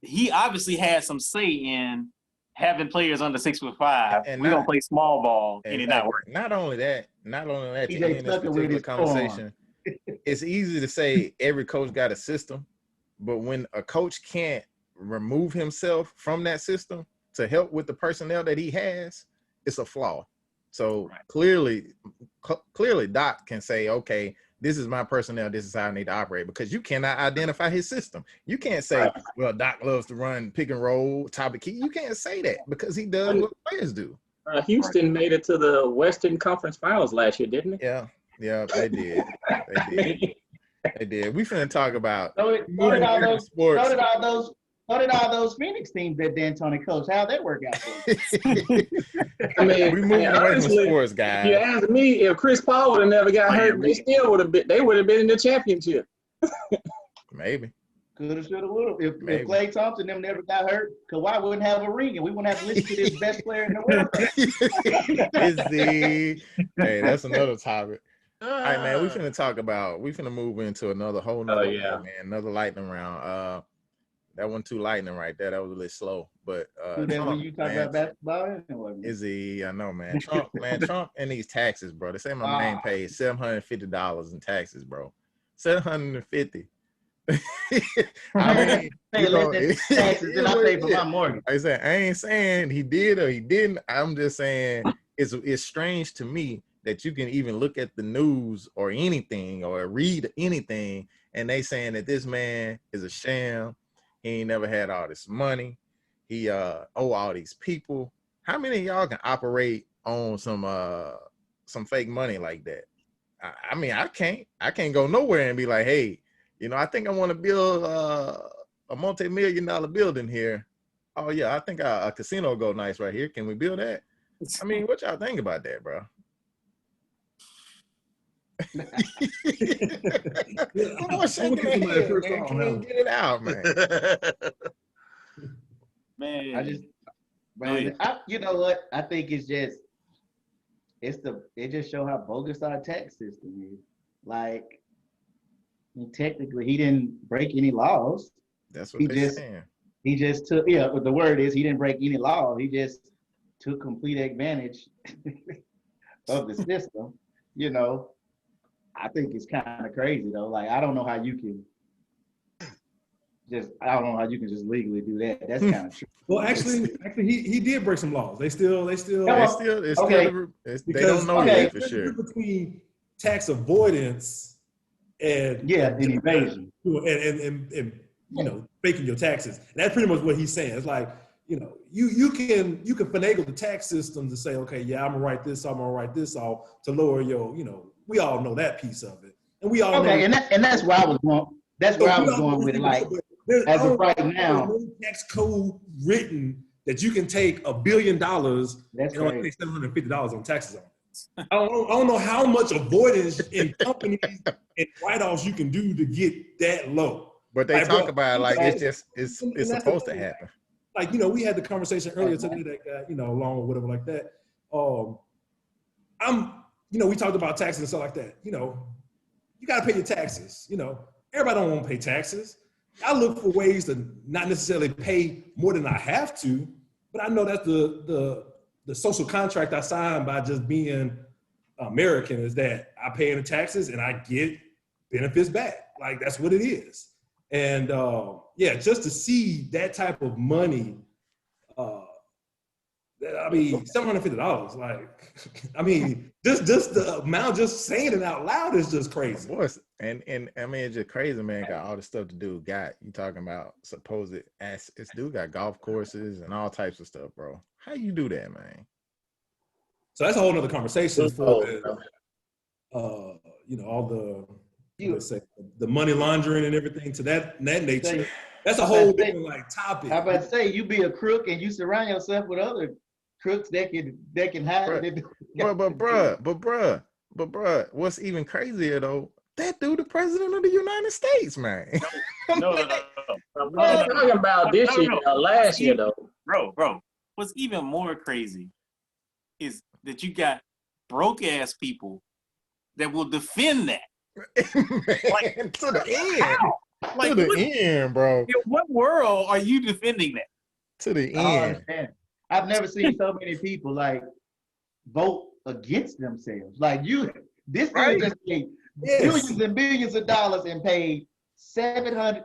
he obviously has some say in having players under 6'5". And We're not- gonna play small ball and it not work. Not only that, to TJ end this Tucker with particular his conversation, it's easy to say every coach got a system, but when a coach can't remove himself from that system to help with the personnel that he has, it's a flaw. So clearly Doc can say, okay, this is my personnel, this is how I need to operate, because you cannot identify his system. You can't say, well, Doc loves to run pick and roll, top of key. You can't say that because he does what players do. Houston made it to the Western Conference Finals last year, didn't it? Yeah, they did. They did. We finna talk about So did all those Phoenix teams that D'Antoni coached. How'd that work out for him? I mean, we moving away from honestly, sports, if you guys. ask me, if Chris Paul would have never got hurt, they would have been in the championship. Maybe. Coulda, shoulda, woulda. If Maybe. Klay Thompson them never got hurt, Kawhi wouldn't have a ring, and we wouldn't have to listen to this best player in the world. Hey, that's another topic. All right, man. We Ah. finna move into another whole nother yeah. man. Another lightning round. That one too lightning right there. That was a little slow. But Do that when Trump, you talk man, about basketball anyway. I know, man. Trump and these taxes, bro. They say my man paid $750 in taxes, bro. $750. I mean, Pay less than taxes than I pay for my mortgage. I ain't saying he did or he didn't. I'm just saying it's strange to me that you can even look at the news or anything or read anything and they saying that this man is a sham. He ain't never had all this money. He owe all these people. How many of y'all can operate on some fake money like that? I mean, I can't go nowhere and be like, hey, you know, I think I want to build a multi-million-dollar building here. Oh yeah, I think a casino go nice right here. Can we build that? I mean, what y'all think about that, bro? Come on, shake your head, man. Can you get it out, man? Man, You know what? I think it just show how bogus our tax system is. Like, technically, he didn't break any laws. That's what they're saying. He just took, but the word is he didn't break any law. He just took complete advantage of the system. You know, I think it's kind of crazy though. Like, I don't know how you can just legally do that. That's kind of true. Well, actually, he did break some laws. They don't know yet for sure. Between tax avoidance and evasion and you know, faking your taxes. And that's pretty much what he's saying. It's like, you know, you can finagle the tax system to say, okay, yeah, I'm gonna write this off to lower your, you know, we all know that piece of it, and we all know. And that's where I was going. That's where I was going with it. Like, as of right now, no tax code written that you can take $1 billion and only pay $750 on taxes on it. I don't know how much avoidance in companies and write-offs you can do to get that low. But they talk about it like it's supposed to happen. Like, you know, we had the conversation earlier today that got, you know, long or whatever like that. You know, we talked about taxes and stuff like that. You know, you got to pay your taxes. You know, everybody don't want to pay taxes. I look for ways to not necessarily pay more than I have to, but I know that's the social contract I signed by just being American is that I pay the taxes and I get benefits back. Like, that's what it is. And just to see that type of money, I mean, $750. Like, I mean, just the amount, just saying it out loud is just crazy. Of course, and I mean, it's just crazy, man. Got all the stuff to do. You talking about supposed assets? Dude got golf courses and all types of stuff, bro. How you do that, man? So that's a whole nother conversation for you know, all the money laundering and everything to that nature. That's a whole different like topic. I about to say, you be a crook and you surround yourself with other crooks that can hide. But bruh, what's even crazier though? That dude, the president of the United States, man. No. I'm talking about this year, last year though. Bro. What's even more crazy is that you got broke ass people that will defend that. Man, to the end. Like, to the end, bro. In what world are you defending that? To the end. I've never seen so many people like vote against themselves. Like, this thing just paid billions and billions of dollars and paid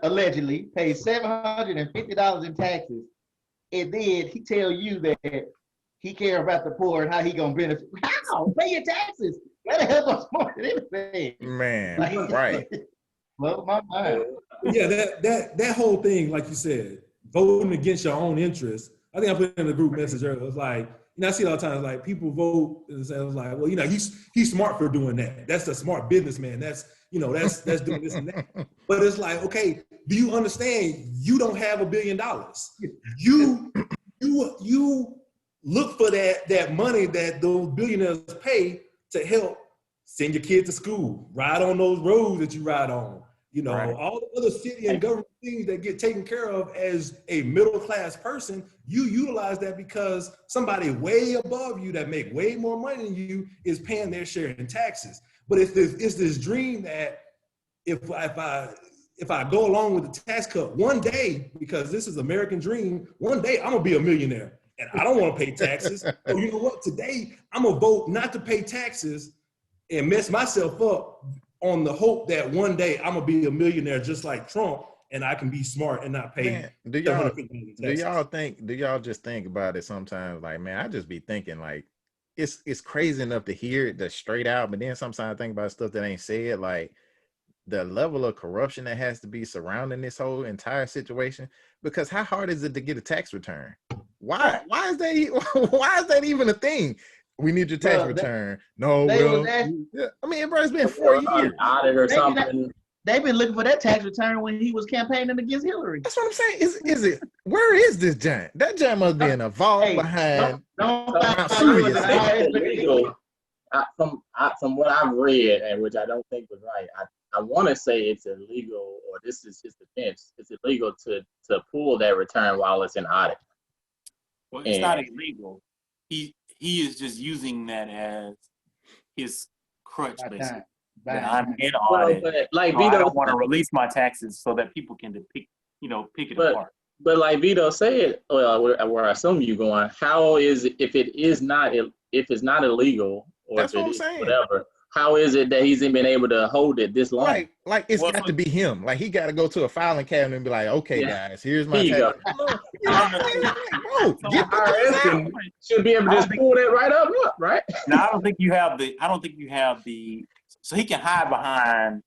allegedly paid $750 in taxes, and then he tell you that he care about the poor and how he gonna benefit. How? Pay your taxes. That'll help us more than anything. Man, right. Blow my mind. Yeah, that whole thing, like you said, voting against your own interests. I think I put in the group message earlier. It was like, you know, I see it all the time. Like, people vote and say, like, well, you know, he's smart for doing that. That's a smart businessman. That's doing this and that. But it's like, okay, do you understand? You don't have $1 billion. You look for that money that those billionaires pay to help send your kid to school, ride on those roads that you ride on, You know, Right. all the other city and government things that get taken care of as a middle class person, you utilize that because somebody way above you that make way more money than you is paying their share in taxes. But it's this dream that if I go along with the tax cut one day, because this is American dream, one day I'm gonna be a millionaire and I don't want to pay taxes. So you know what? Today I'm gonna vote not to pay taxes and mess myself up on the hope that one day I'm gonna be a millionaire just like Trump and I can be smart and not pay. Man, do y'all just think about it sometimes? Like, man, I just be thinking like it's crazy enough to hear it just straight out, but then sometimes I think about stuff that ain't said, like the level of corruption that has to be surrounding this whole entire situation. Because how hard is it to get a tax return? Why is that even a thing? We need your tax return. No, well, yeah. I mean, bro, it's been 4 years. Audit or something. They've been looking for that tax return when he was campaigning against Hillary. That's what I'm saying. Is it? Where is this giant? That giant must be in a vault behind. Illegal. From what I've read, and which I don't think was right, I want to say it's illegal, or this is his defense. It's illegal to pull that return while it's in audit. Well, it's not illegal. He is just using that as his crutch, basically. That I'm in audit. But like I don't want to release my taxes so that people can pick it apart. But like Vito said, where I assume you're going, how is it if it's not illegal, or that's if what I'm is saying. Whatever? How is it that he's been able to hold it this long? Like it's got to be him. Like he got to go to a filing cabinet and be like, okay, guys, here's my Here tax. you Bro, get the IRS should be able to just pull that right up, right? Now I don't think you have the. So he can hide behind,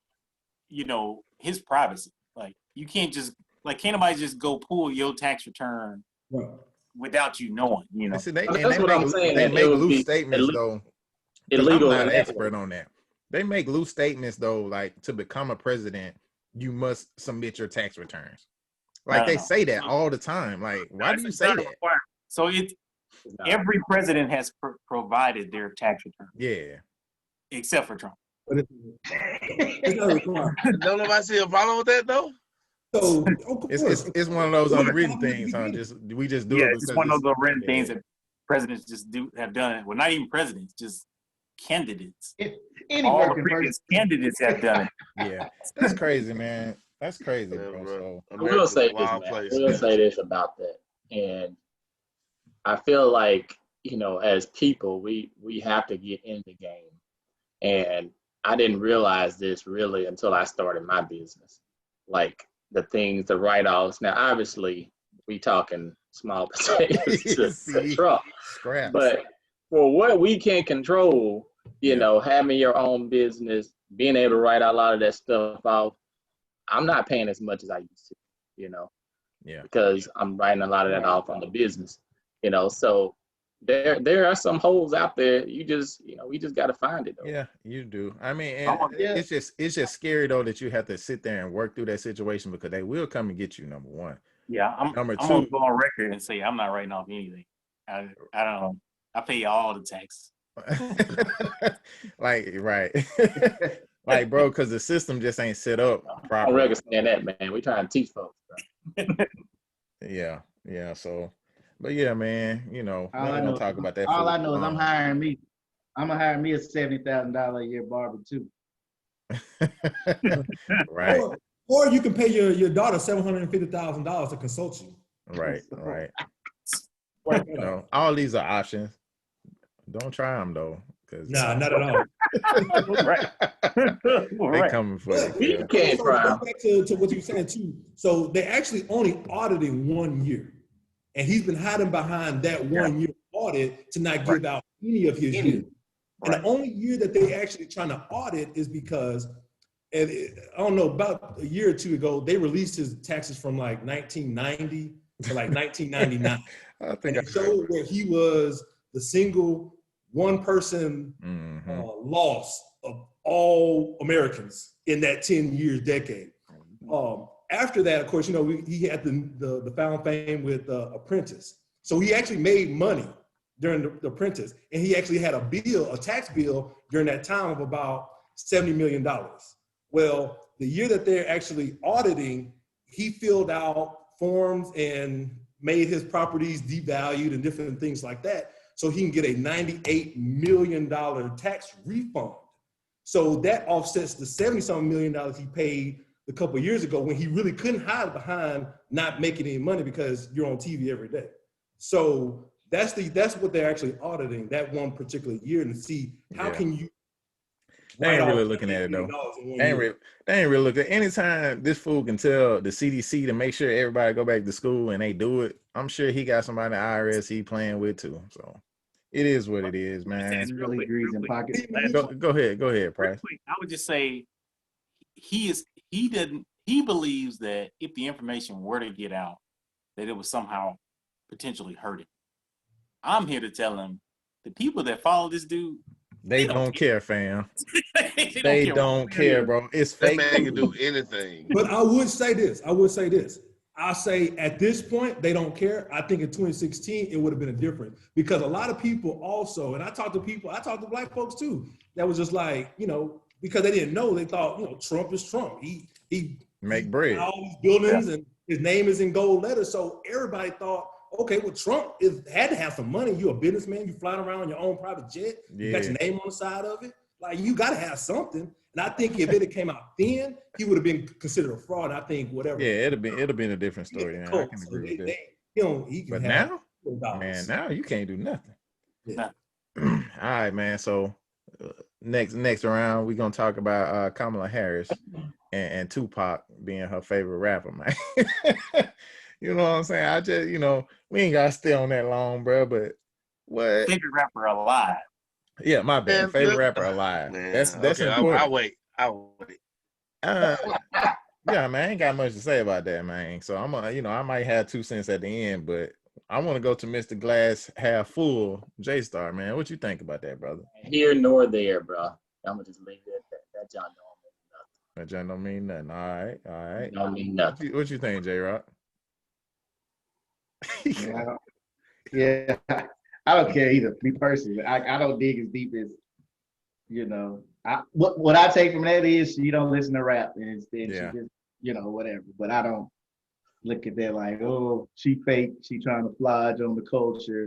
his privacy. Like you can't just can't nobody just go pull your tax return without you knowing. See, That's what I'm saying. They make loose statements though. Illegal. I'm not an expert on that. They make loose statements though, like to become a president, you must submit your tax returns. Like they say that all the time. Like, why do you say that? So every president has provided their tax return. Yeah, except for Trump. It's not required. Don't nobody see a problem with that though. So it's one of those unwritten things, huh? We just do it. It's one of those unwritten things that presidents just have done it. Well, not even presidents, just candidates. All the previous candidates have done it. Yeah, that's crazy, man. That's crazy, bro. So I will say this about that, and I feel like as people, we have to get in the game, and I didn't realize this really until I started my business. Like the write-offs. Now, obviously, we talking small potatoes to Trump, scraps. But for what we can control, having your own business, being able to write a lot of that stuff off, I'm not paying as much as I used to, because I'm writing a lot of that off on the business, so there are some holes out there. You just, we just got to find it though. Yeah, you do. I mean, it's just scary though that you have to sit there and work through that situation because they will come and get you, number one. Yeah, I'm gonna go on record and say I'm not writing off anything. I don't. I pay all the tax. Like, right. Like, bro, because the system just ain't set up properly. I understand that, man. We trying to teach folks, bro. Yeah. So, but yeah, man, we're gonna talk about that. All I know is I'm gonna hire me a $70,000 a year barber too. Right. Or you can pay your daughter $750,000 to consult you. Right. All these are options. Don't try them though, because not at all. Right. They coming for you. You can't try. Back to what you were saying too. So they actually only audited 1 year, and he's been hiding behind that 1 year audit to not give out any of his years. And the only year that they actually trying to audit is because, I don't know, about a year or two ago, they released his taxes from like 1990 to like 1999. I think it showed where he was the single one person loss of all Americans in that 10 years decade. After that, of course, he had the found fame with Apprentice. So he actually made money during the Apprentice, and he actually had a tax bill during that time of about $70 million. Well, the year that they're actually auditing, he filled out forms and made his properties devalued and different things like that, so he can get a $98 million tax refund. So that offsets the $70-something million he paid a couple of years ago when he really couldn't hide behind not making any money because you're on TV every day. So that's what they're actually auditing that one particular year to see how can you. They ain't really looking at it though. They ain't really looking. Anytime this fool can tell the CDC to make sure everybody go back to school and they do it, I'm sure he got somebody in the IRS he playing with too. So it is what it is, man. It's really greasy in pockets. Go ahead, Price. I would just say he believes that if the information were to get out, that it would somehow potentially hurt him. I'm here to tell him the people that follow this dude, they don't care, fam. they don't care, bro. It's fake. That man can do anything. But I would say this. I say at this point, they don't care. I think in 2016, it would have been a different, because a lot of people also, and I talked to black folks too, that was just like, because they didn't know, they thought, Trump is Trump. He make bread. All these buildings and his name is in gold letters. So everybody thought, okay, well, Trump had to have some money. You're a businessman. You flying around on your own private jet. You got your name on the side of it. Like, you got to have something. And I think if it had came out then, he would have been considered a fraud. I think whatever. Yeah, it'd have been a different story. Man. I can agree with that. But now, man, now you can't do nothing. Yeah. All right, man. So next round, we're gonna talk about Kamala Harris and Tupac being her favorite rapper, man. You know what I'm saying? I just, we ain't gotta stay on that long, bro. But what? Favorite rapper alive. Yeah, my bad. Man, favorite rapper alive. Man, That's okay, important. I'll wait. Yeah, man, I ain't got much to say about that, man. So I'm I might have 2 cents at the end, but I want to go to Mr. Glass half full, J-Star, man. What you think about that, brother? Here nor there, bro. I'm gonna just leave it at that. That John don't mean nothing. That John don't mean nothing. All right. Don't mean nothing. What you think, J-Rock? Yeah, I don't care either. Me personally, I don't dig as deep as, what I take from that is she don't listen to rap, and instead she just, whatever. But I don't look at that like, oh, she fake, she trying to flodge on the culture.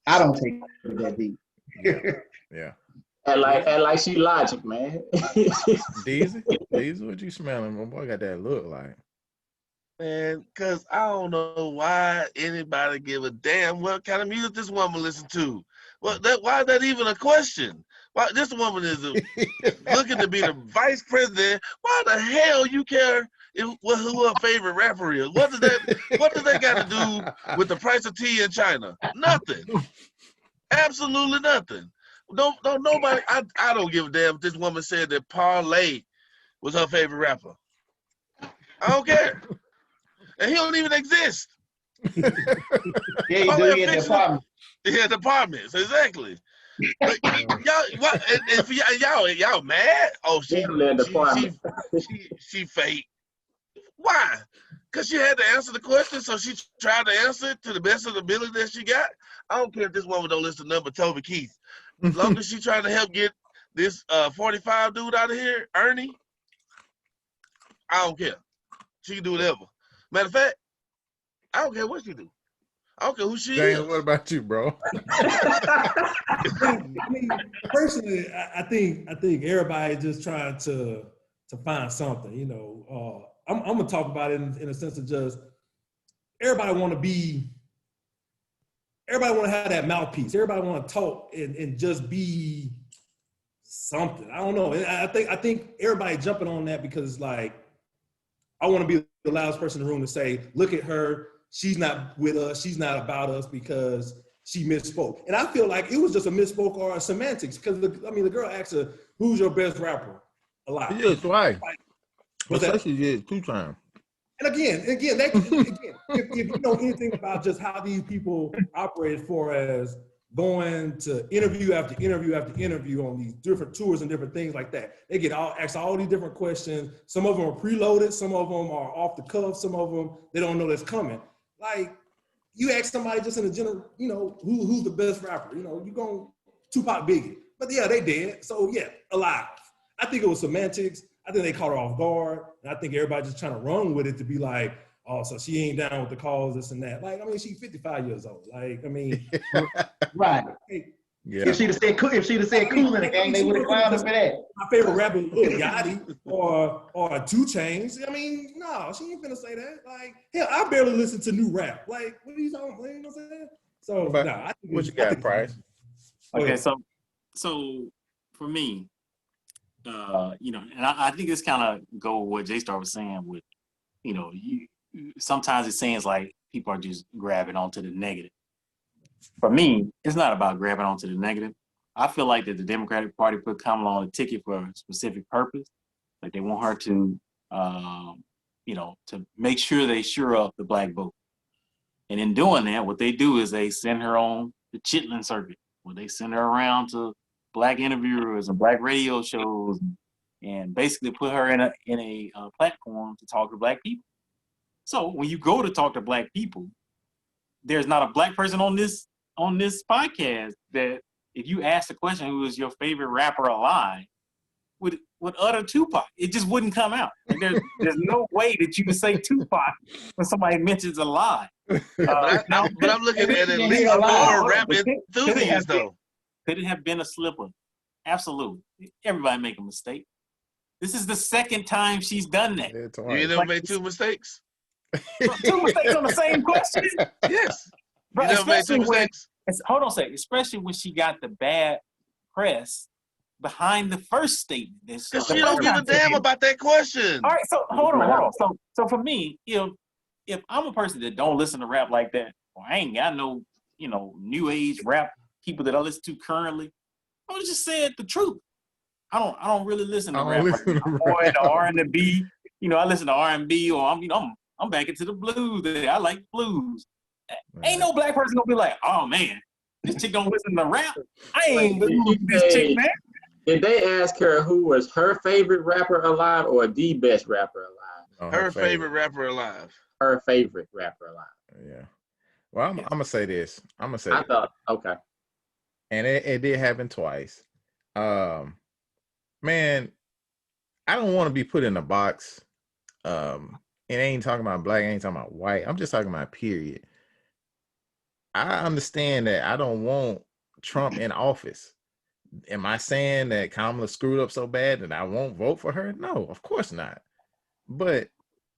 I don't take it that deep. Yeah. And like she Logic, man. Deezy, what you smelling? My boy got that look like. Man, because I don't know why anybody give a damn what kind of music this woman listen to. Why is that even a question? Why this woman is looking to be the vice president? Why the hell you care who her favorite rapper is? What does that got to do with the price of tea in China? Nothing. Absolutely nothing. Don't nobody. I don't give a damn if this woman said that Parlay was her favorite rapper. I don't care. And he don't even exist. Yeah, he do get the apartment. Yeah, the apartments, exactly. Like, y'all mad? Oh, she fake. Why? Because she had to answer the question, so she tried to answer it to the best of the ability that she got. I don't care if this woman don't listen to nothing but Toby Keith. As long as she trying to help get this 45 dude out of here, Ernie, I don't care. She can do whatever. Matter of fact, I don't care what she do. I don't care who she is. What about you, bro? I mean, personally, I think everybody just trying to find something. I'm gonna talk about it in a sense of just everybody want to have that mouthpiece. Everybody want to talk and just be something. I don't know. I think everybody jumping on that because it's like, I want to be the loudest person in the room to say, look at her. She's not with us. She's not about us because she misspoke. And I feel like it was just a misspoke or a semantics because, the girl asked her, who's your best rapper alive? Yeah, twice. Was that? She did 2 times. And again, if you know anything about just how these people operate for as going to interview after interview after interview on these different tours and different things like that. They get asked all these different questions. Some of them are preloaded. Some of them are off the cuff. Some of them, they don't know that's coming. Like, you ask somebody just in a general, who's the best rapper? You going Tupac, Biggie. But yeah, they dead. So yeah, alive. I think it was semantics. I think they caught her off guard, and I think everybody just trying to run with it to be like, oh, so she ain't down with the cause, this and that. Like, I mean, she's 55 years old. Like, I mean, Right. Yeah. If she'd have said cool in the game, they would have clowned her for that. My favorite rapper is Lil Yachty or 2 Chainz. I mean, no, she ain't finna say that. Like, hell, I barely listen to new rap. Like, what are you talking about? You know what I'm saying? So, But no, I think what you got, Price? Okay, so for me, you know, and I think this kind of go with what J-Star was saying with, you know, sometimes it seems like people are just grabbing onto the negative. For me, it's not about grabbing onto the negative. I feel like that the Democratic Party put Kamala on a ticket for a specific purpose. Like they want her to, you know, to make sure they shore up the black vote. And in doing that, what they do is they send her on the Chitlin circuit, where they send her around to black interviewers and black radio shows, and basically put her in a platform to talk to black people. So when you go to talk to black people, there's not a black person on this podcast that if you ask the question, who is your favorite rapper alive, would utter Tupac. It just wouldn't come out. Like there's no way that you can say Tupac when somebody mentions alive. But I'm looking at least more rap enthusiasts though. Could it have been a slipper? Absolutely. Everybody make a mistake. This is the second time she's done that. You ain't never made 2 mistakes? 2 mistakes on the same question? Yes. But You never made 2 mistakes? Hold on a second. Especially when she got the bad press behind the first statement. Because she don't give a damn about that question. All right, so hold on. So for me, if I'm a person that don't listen to rap like that, or I ain't got no, you know, new age rap people that I listen to currently, I would just say the truth. I don't really listen to rap. Or the R&B. You know, I listen to R&B, or I'm back into the blues. I like blues. Ain't no black person gonna be like, oh man, this chick don't listen to rap. I ain't listening to this chick, man. Did they ask her who was her favorite rapper alive or the best rapper alive? Oh, her favorite rapper alive. Her favorite rapper alive. Yeah. Well, I'm gonna say this. Okay. And it did happen twice. Man, I don't want to be put in a box. It ain't talking about black, it ain't talking about white. I'm just talking about period. I understand that I don't want Trump in office. Am I saying that Kamala screwed up so bad that I won't vote for her? No, of course not. But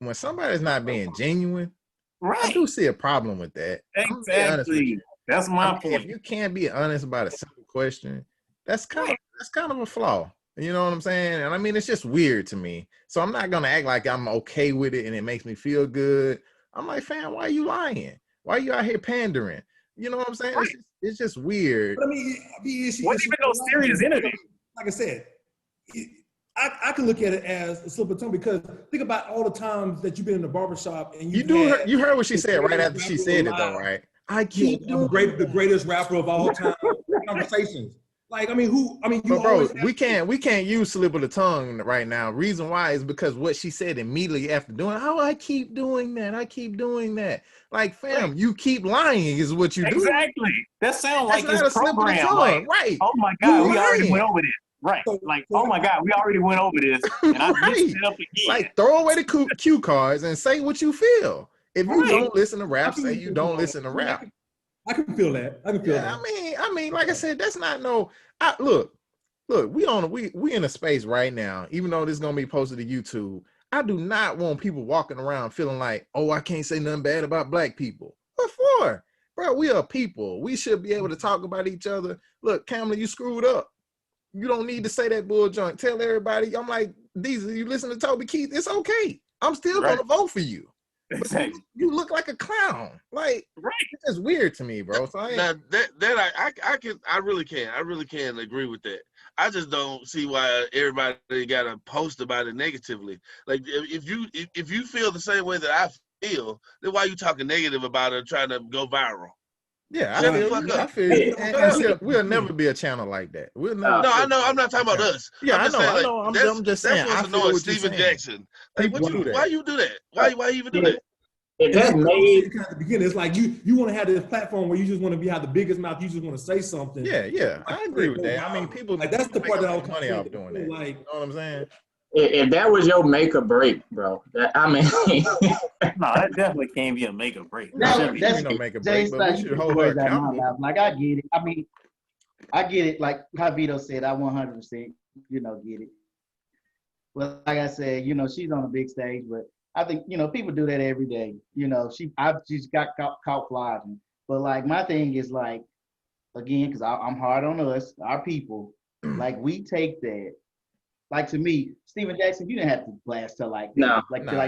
when somebody's not being genuine, right, I do see a problem with that. Exactly. That's my point. If you can't be honest about a simple question, that's kind of a flaw. You know what I'm saying? And I mean, it's just weird to me. So I'm not gonna act like I'm okay with it and it makes me feel good. I'm like, fam, why are you lying? Why are you out here pandering? You know what I'm saying? Right. It's just weird. But I mean, what even no serious interview? Like I said, I can look at it as a slip of tongue because think about all the times that you've been in the barbershop and you heard what she said right after she said it though, right? I keep doing the greatest rapper of all time conversations. Like, I mean, bro, we can't use slip of the tongue right now. Reason why is because what she said immediately after doing, I keep doing that. I keep doing that. Like, fam, you keep lying is what you do. Exactly. That sounds like it's this program. Like, right. Oh my God, we already went over this. Right. Like, oh my God, we already went over this. And I mixed it up again. Like, throw away the cue cards and say what you feel. If you don't listen to rap, say you don't listen to rap. I can feel that. I can feel that. I mean, like I said, that's not no. Look, we in a space right now. Even though this is gonna be posted to YouTube, I do not want people walking around feeling like, oh, I can't say nothing bad about black people. What for, bro? We are people. We should be able to talk about each other. Look, Kamala, you screwed up. You don't need to say that bull junk. Tell everybody. I'm like, you listen to Toby Keith. It's okay. I'm still gonna vote for you. Exactly. You look like a clown. Like, it's just weird to me, bro. So I really can agree with that. I just don't see why everybody got to post about it negatively. Like, if you feel the same way that I feel, then why are you talking negative about it, trying to go viral? Yeah, I feel you. And we'll never be a channel like that. We'll never. No, I know. I'm not talking about us. Yeah, I know. I'm just saying. That's what's annoying. Steven Jackson. Like, why you do that? Why you even do that? If that made at the beginning, it's like you want to have this platform where you just want to have the biggest mouth. You just want to say something. Yeah, I agree with that. I mean, people like that's the part that I was money off doing that. Like, you know what I'm saying? if that was your make or break, bro, I mean, No, that definitely can't be a make or break. No, That- we that's- ain't gonna make a Jay, break, but we you should took the hold her words out of my accountable. mouth. Like, I get it. I mean, I get it. Like how Vito said, I 100%, get it. But like I said, she's on a big stage, but I think, people do that every day. She's got caught flogging. But like, my thing is like, again, because I'm hard on us, our people, like we take that. Like to me, Steven Jackson, you didn't have to blast her like that. No.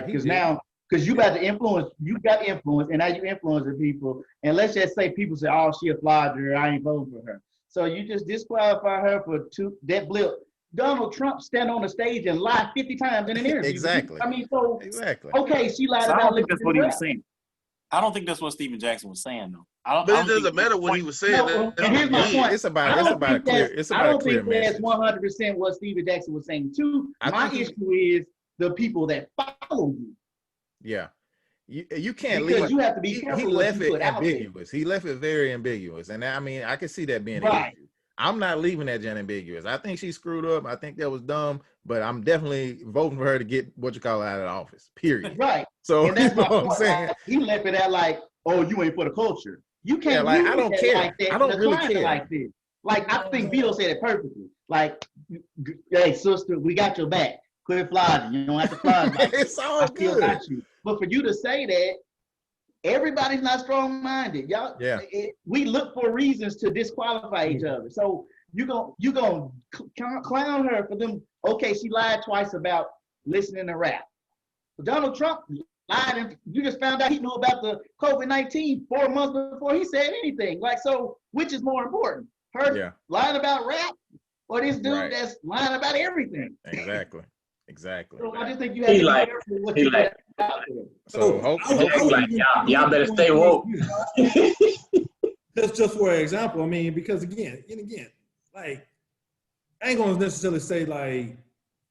Because now, because you got influence, and now you influencing people. And let's just say people say, oh, she a flogger, I ain't voting for her. So you just disqualify her for that blip. Donald Trump stand on the stage and lie 50 times in an interview. Exactly. I mean, so Exactly. okay, she lied So I about don't think that's what he rap. was saying. I don't think that's what Stephen Jackson was saying, though. But it doesn't matter what he was saying. No, That's and here's what my he did. point. It's about I it's don't about a think clear that's- it's I about a don't clear think that's message. 100% what Steven Jackson was saying too. I My think issue is the people that follow you. Yeah. You can't Because leave. you have to be He careful what left you it put out there. ambiguous. He left it very ambiguous, and I mean, I can see that being an Right. issue. I'm not leaving that Jen ambiguous. I think she screwed up. I think that was dumb, but I'm definitely voting for her to get what you call it out of the office. Period. Right. So And that's you know my what I'm point. saying? Like, he left it at like, oh, you ain't for the culture. You Yeah, can't like use I don't it care. like that. I don't really decline it care. like this. Like I think Vito said it perfectly. Like, hey sister, we got your back. Quit flogging. You don't have to flog like It's I all still good. got you. But for you to say that, everybody's not strong-minded. Y'all, Yeah. We look for reasons to disqualify each other. So you gonna clown her for them. Okay, she lied twice about listening to rap. Donald Trump lied, and you just found out he knew about the COVID-19 4 months before he said anything. Like, so which is more important? Her lying about rap, or this dude that's lying about everything? Exactly. Exactly. So I just think you have to be careful what you put out there. So hopefully, y'all better stay woke. That's just for example. I mean, because again, like I ain't gonna necessarily say like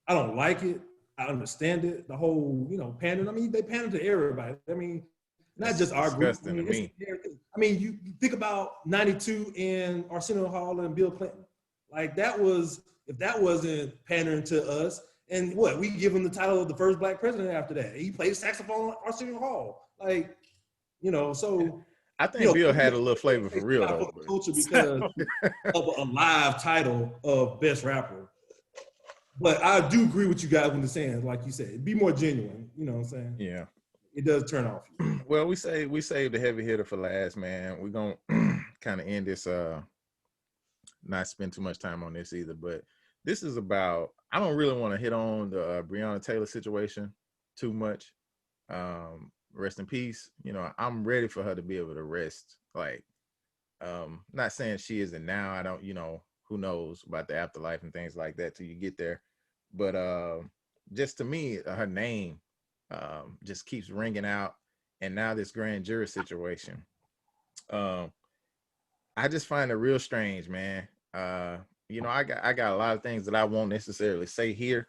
I don't like it. I understand it. The whole, pandering. I mean, they pander to everybody. I mean, not just our group. I mean, you think about '92 and Arsenio Hall and Bill Clinton. Like that was, if that wasn't pandering to us, and what we give him the title of the first black president after that. He played saxophone at Arsenio Hall. Like, so. I think Bill had a little flavor for real though. Culture because of a live title of best rapper. But I do agree with you guys when they're saying, like you said, be more genuine. You know what I'm saying? Yeah. It does turn off. Well, we saved the heavy hitter for last, man. We're gonna kind of end this, not spend too much time on this either, but this is about, I don't really want to hit on the Breonna Taylor situation too much. Rest in peace. I'm ready for her to be able to rest. Like, not saying she isn't now. I don't, who knows about the afterlife and things like that till you get there. But just to me, her name just keeps ringing out. And now this grand jury situation. I just find it real strange, man. I got a lot of things that I won't necessarily say here.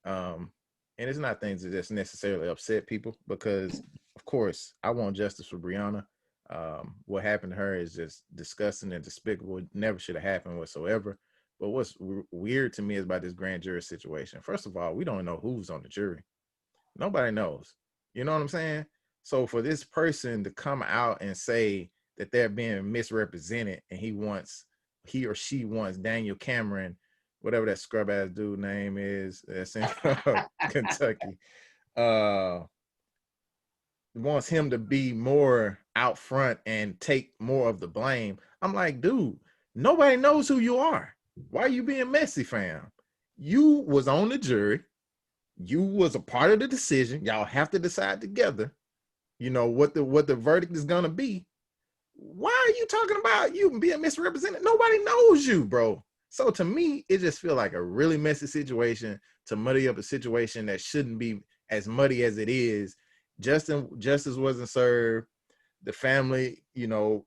And it's not things that just necessarily upset people because, of course, I want justice for Breonna. What happened to her is just disgusting and despicable. It never should have happened whatsoever. But what's weird to me is about this grand jury situation. First of all, we don't know who's on the jury. Nobody knows. You know what I'm saying? So for this person to come out and say that they're being misrepresented and he or she wants Daniel Cameron, whatever that scrub ass dude name is, that's in Kentucky, wants him to be more out front and take more of the blame. I'm like, dude, nobody knows who you are. Why are you being messy, fam? You was on the jury. You was a part of the decision. Y'all have to decide together, what the verdict is gonna be. Why are you talking about you being misrepresented? Nobody knows you, bro. So to me, it just feels like a really messy situation to muddy up a situation that shouldn't be as muddy as it is. Justice wasn't served. The family, not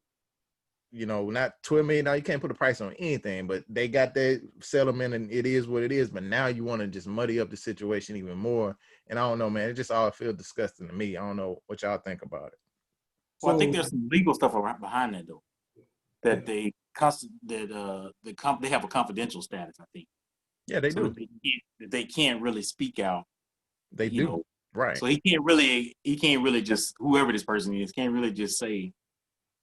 $12 million. Now you can't put a price on anything, but they got their settlement and it is what it is. But now you want to just muddy up the situation even more. And I don't know, man. It just all feels disgusting to me. I don't know what y'all think about it. Well, I think there's some legal stuff behind that though. That they have a confidential status, I think. Yeah, they so do. that they can't really speak out. They You do. know, Right. so he can't really just, whoever this person is, can't really just say,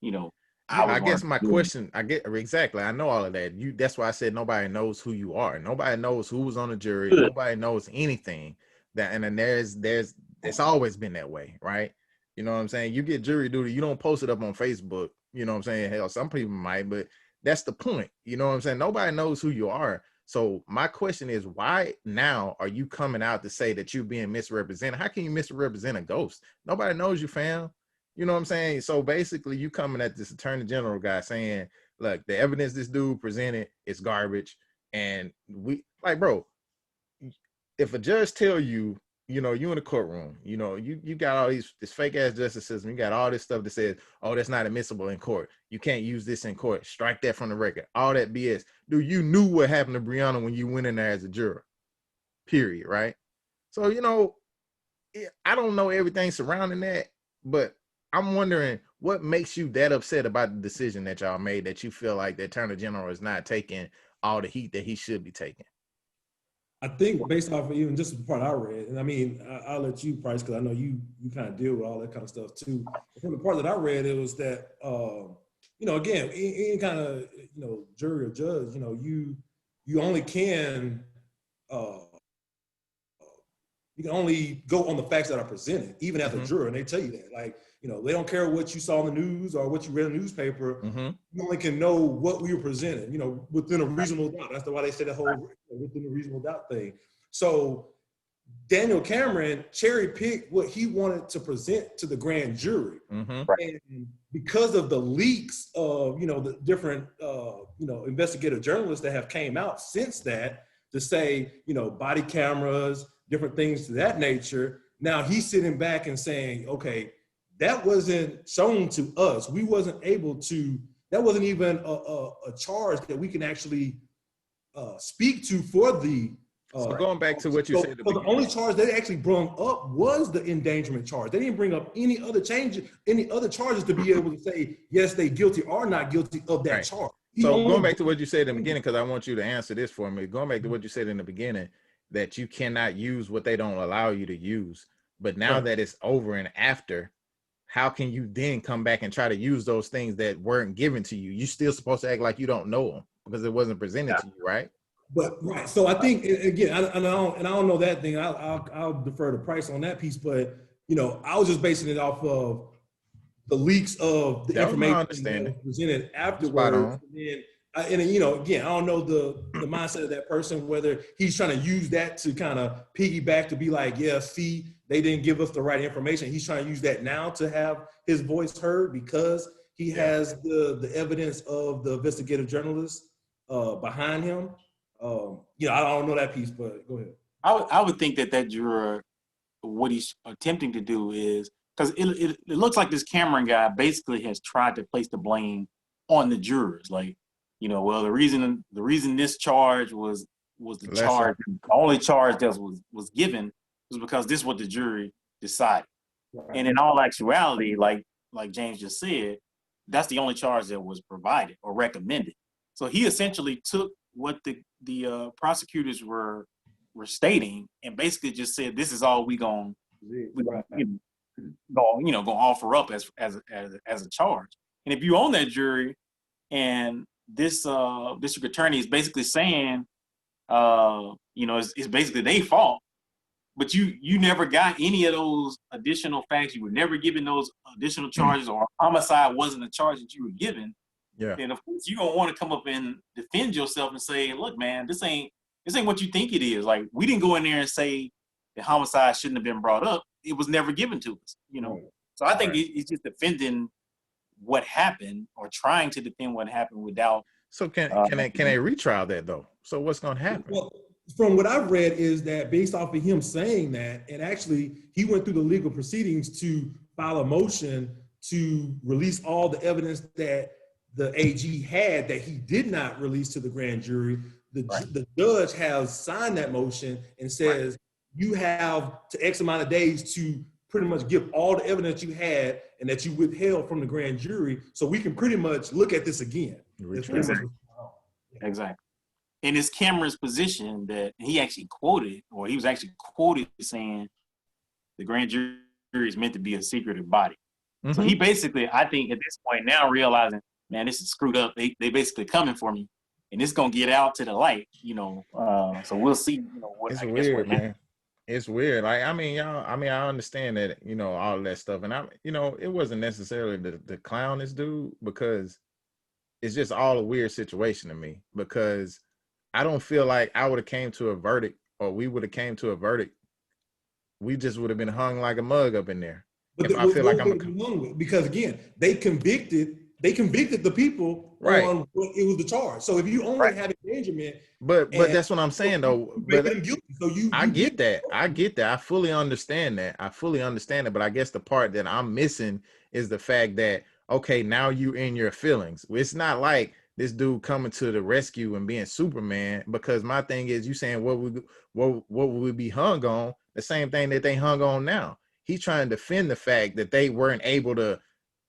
you know, I Yeah, was I one guess of my them. question, I get exactly. I know all of that. That's why I said nobody knows who you are. Nobody knows who was on the jury. Good. Nobody knows anything. And then there's it's always been that way, right? You know what I'm saying? You get jury duty, you don't post it up on Facebook. You know what I'm saying? Hell, some people might, but that's the point. You know what I'm saying? Nobody knows who you are. So my question is, why now are you coming out to say that you're being misrepresented? How can you misrepresent a ghost? Nobody knows you, fam. You know what I'm saying? So basically, you coming at this attorney general guy saying, look, the evidence this dude presented is garbage. And we like, bro, if a judge tell you, you know, you in the courtroom, you know, you got all this fake ass justice system, you got all this stuff that says, oh, that's not admissible in court. You can't use this in court. Strike that from the record. All that BS. Dude, you knew what happened to Breonna when you went in there as a juror. Period. Right. So, you know, I don't know everything surrounding that, but I'm wondering what makes you that upset about the decision that y'all made, that you feel like the attorney general is not taking all the heat that he should be taking. I think based off of even just the part I read, and I mean, I'll let you, Price, because I know you kind of deal with all that kind of stuff too. But from the part that I read, it was that, you know, again, any kind of, you know, jury or judge, you know, you only can, you can only go on the facts that are presented, even as a juror, and they tell you that. Like, you know, they don't care what you saw in the news or what you read in the newspaper. You only can know what we were presented, you know, within a reasonable doubt. That's why they say the whole within a reasonable doubt thing. So Daniel Cameron cherry picked what he wanted to present to the grand jury. And because of the leaks of, you know, the different, you know, investigative journalists that have came out since that to say, you know, body cameras, different things to that nature. Now he's sitting back and saying, okay, that wasn't shown to us. We wasn't able to, that wasn't even a charge that we can actually speak to for the. So going back to what you said, the only charge they actually brought up was the endangerment charge. They didn't bring up any other charges to be able to say, yes, they guilty or not guilty of that charge. So going back to what you said in the beginning, because I want you to answer this for me, going back to what you said in the beginning, that you cannot use what they don't allow you to use. But now that it's over and after, how can you then come back and try to use those things that weren't given to you? You're still supposed to act like you don't know them because it wasn't presented to you, right? But so I think again, I don't know that thing. I'll defer to Price on that piece. But you know, I was just basing it off of the leaks of the information that was presented afterwards. And then, you know, again, I don't know the mindset of that person, whether he's trying to use that to kind of piggyback to be like, yeah, see, they didn't give us the right information. He's trying to use that now to have his voice heard because he has the evidence of the investigative journalists behind him. You know, I don't know that piece, but go ahead. I would think that juror, what he's attempting to do is, because it looks like this Cameron guy basically has tried to place the blame on the jurors. Like, you know, well, the reason this charge was the charge, the only charge that was given was because this is what the jury decided. Right. And in all actuality, like James just said, that's the only charge that was provided or recommended. So he essentially took what the prosecutors were stating and basically just said, this is all gonna offer up as a charge. And if you own that jury and this district attorney is basically saying, you know, it's basically their fault, but you never got any of those additional facts, you were never given those additional charges, or homicide wasn't a charge that you were given, then of course you're gonna want to come up and defend yourself and say, look, man, this ain't what you think it is. Like, we didn't go in there and say that homicide shouldn't have been brought up. It was never given to us, you know. So I think he's just defending what happened, or trying to defend what happened without. So can they retrial that though? So what's going to happen? Well, from what I've read is that based off of him saying that, and actually he went through the legal proceedings to file a motion to release all the evidence that the AG had that he did not release to the grand jury. The judge has signed that motion and says you have to X amount of days to pretty much give all the evidence you had and that you withheld from the grand jury, so we can pretty much look at this again. Exactly. in his camera's position that he actually quoted, or he was actually quoted saying the grand jury is meant to be a secretive body. Mm-hmm. So he basically, I think at this point now realizing, man, this is screwed up. They basically coming for me, and it's gonna get out to the light, you know. So we'll see. You know, it's weird, man. It's weird. Like, I mean, y'all. I mean, I understand that, you know, all that stuff, and you know, it wasn't necessarily the clown this dude, because it's just all a weird situation to me, because I don't feel like I would have came to a verdict, or we would have came to a verdict. We just would have been hung like a mug up in there. But I feel like because again, they convicted the people on what it was the charge. So if you only had endangerment, but that's what I'm saying though. But guilty. So I get that. I fully understand that. But I guess the part that I'm missing is the fact that, okay, now you in your feelings. It's not like this dude coming to the rescue and being Superman, because my thing is, you saying what would we be hung on? The same thing that they hung on now. He's trying to defend the fact that they weren't able to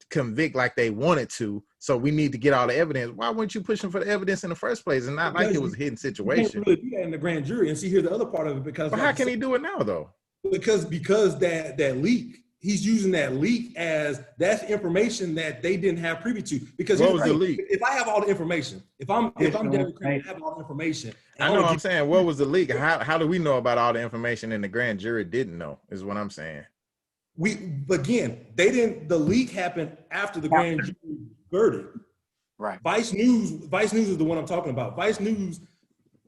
convict like they wanted to, so we need to get all the evidence. Why weren't you pushing for the evidence in the first place? And not like it was a hidden situation. You can't really do that in the grand jury. And see, here's the other part of it, because how can he do it now though? Because that leak, he's using that leak as that's information that they didn't have privy to. Because what was the leak? If I have all the information, if I'm Derek Kramer, I have all the information. I know. I'm saying, what was the leak? How do we know about all the information and the grand jury didn't know? Is what I'm saying. The leak happened after the grand jury verdict. Right. Vice News is the one I'm talking about. Vice News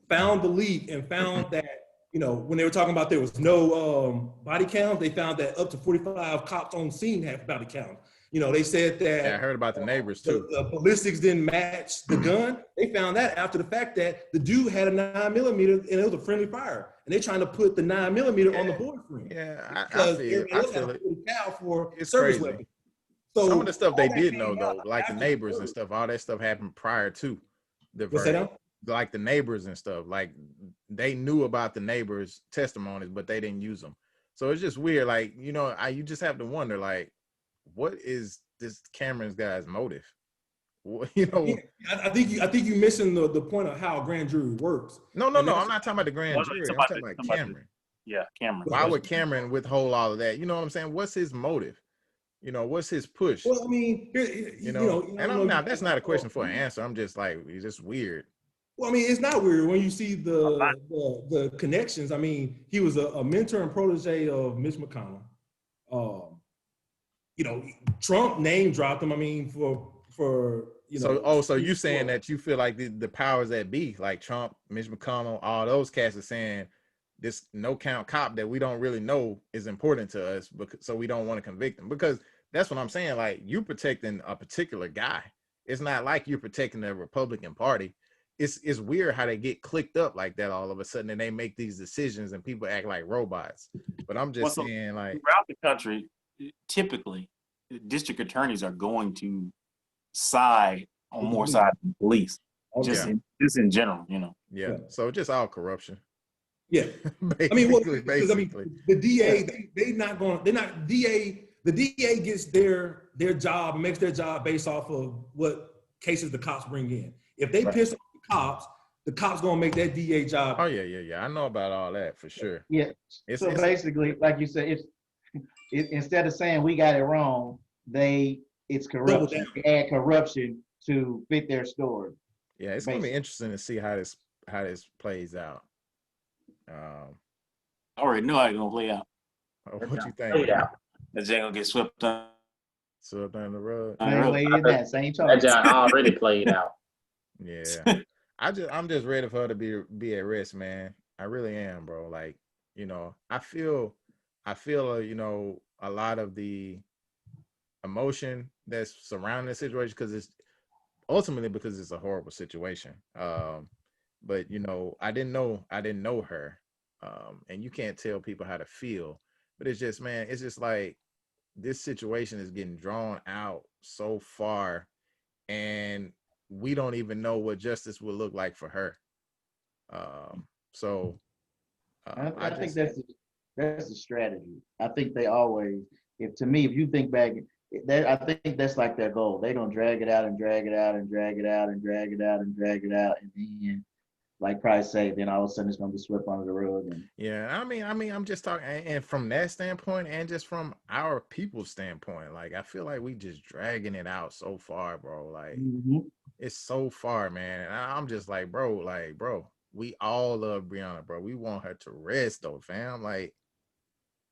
found the leak and found that, you know, when they were talking about there was no body count, they found that up to 45 cops on scene had body count. You know, they said that. Yeah, I heard about the neighbors too. The ballistics didn't match the gun. They found that after the fact that the dude had a 9mm and it was a friendly fire. And they're trying to put the 9mm on the boyfriend. Yeah, I feel it. For it's service crazy. weapons. So some of the stuff they did know though, like the neighbors and stuff, all that stuff happened prior to the verdict. Like the neighbors and stuff, like they knew about the neighbors' testimonies, but they didn't use them. So it's just weird. Like, you know, you just have to wonder, like, what is this Cameron's guy's motive? You know, I think you're missing the point of how a grand jury works. No, I'm not talking about the grand jury. I'm talking about Cameron. Cameron. Why would Cameron withhold all of that? You know what I'm saying? What's his motive? You know, what's his push? Well, I mean, that's not a question for an answer. I'm just like, it's just weird. Well, I mean, it's not weird when you see the connections. I mean, he was a mentor and protege of Mitch McConnell. You know, Trump name dropped him. I mean, for you know. So you saying that you feel like the powers that be, like Trump, Mitch McConnell, all those cats are saying this no count cop that we don't really know is important to us, so we don't want to convict him, because that's what I'm saying. Like, you protecting a particular guy. It's not like you're protecting the Republican Party. It's weird how they get clicked up like that all of a sudden, and they make these decisions and people act like robots. But I'm just saying, like, throughout the country, typically district attorneys are going to side on more side than police. Just in general, you know. Yeah. So just all corruption. Yeah. I mean, the DA, the DA gets their job and makes their job based off of what cases the cops bring in. If they piss off the cops gonna make that DA job. Oh yeah. I know about all that for sure. Yeah. So basically, like you said, instead of saying we got it wrong, it's corruption. They add corruption to fit their story. Yeah, it's gonna be interesting to see how this plays out. I already know how it's gonna play out. What you think? That Jay gonna get swept under the rug. Same talk. That John already played out. Yeah. I'm just ready for her to be at rest, man. I really am, bro. Like, you know, I feel you know, a lot of the emotion that's surrounding the situation, because it's a horrible situation. But you know, I didn't know her. And you can't tell people how to feel, but it's just, man, it's just like this situation is getting drawn out so far, and we don't even know what justice will look like for her. I think that's the strategy. I think they always, if you think back, I think that's like their goal. They're gonna drag it out and drag it out and drag it out and drag it out and drag it out, and then like Price say, then all of a sudden it's gonna be swept under the rug. And Yeah, I'm just talking, and from that standpoint, and just from our people's standpoint, like I feel like we just dragging it out so far, bro. Like it's so far, man. And I'm just like, bro, we all love Brianna, bro. We want her to rest, though, fam. Like,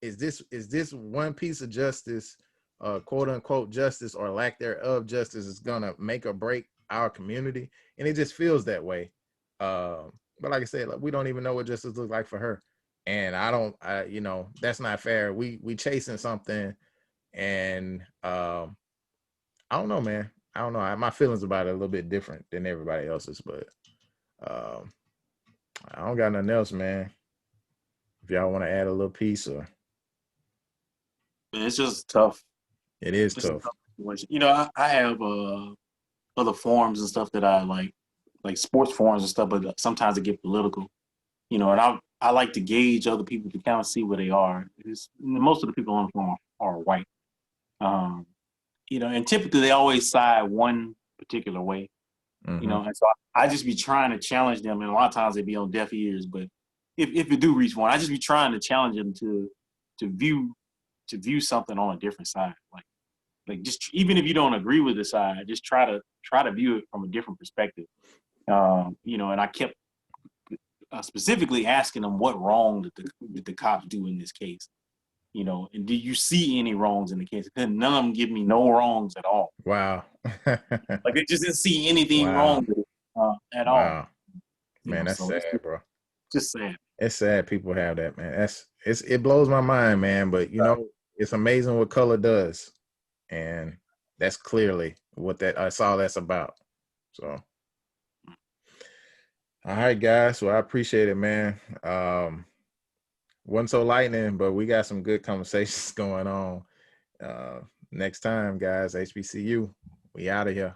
is this one piece of justice, quote unquote justice or lack thereof justice, is gonna make or break our community? And it just feels that way. But like I said, like, we don't even know what justice looks like for her, and you know, that's not fair. We chasing something, and I don't know, man. I don't know. My feelings about it are a little bit different than everybody else's, but um, I don't got nothing else, man. If y'all want to add a little piece, or It's just tough. it is It's a tough. tough situation. You know, I have other forums and stuff that I like sports forums and stuff, but sometimes it get political. You know, and I like to gauge other people to kind of see where they are. Most of the people on the forum are white. You know, and typically they always side one particular way. You know, and so I just be trying to challenge them, and a lot of times they be on deaf ears. But if it do reach one, I just be trying to challenge them to view something on a different side. Like just even if you don't agree with the side, just try to view it from a different perspective. You know, and I kept specifically asking them what wrong did the cops do in this case. You know, and do you see any wrongs in the case? Because none of them give me no wrongs at all. Wow. Like they just didn't see anything Wow. wrong with it at all. Wow. You Man, know, that's so sad, bro. Just sad. It's sad people have that, man. It blows my mind, man. But you know, it's amazing what color does, and that's clearly what that's all that's about. So, all right, guys. Well, I appreciate it, man. Wasn't so lightning, but we got some good conversations going on. Next time, guys, HBCU, we out of here.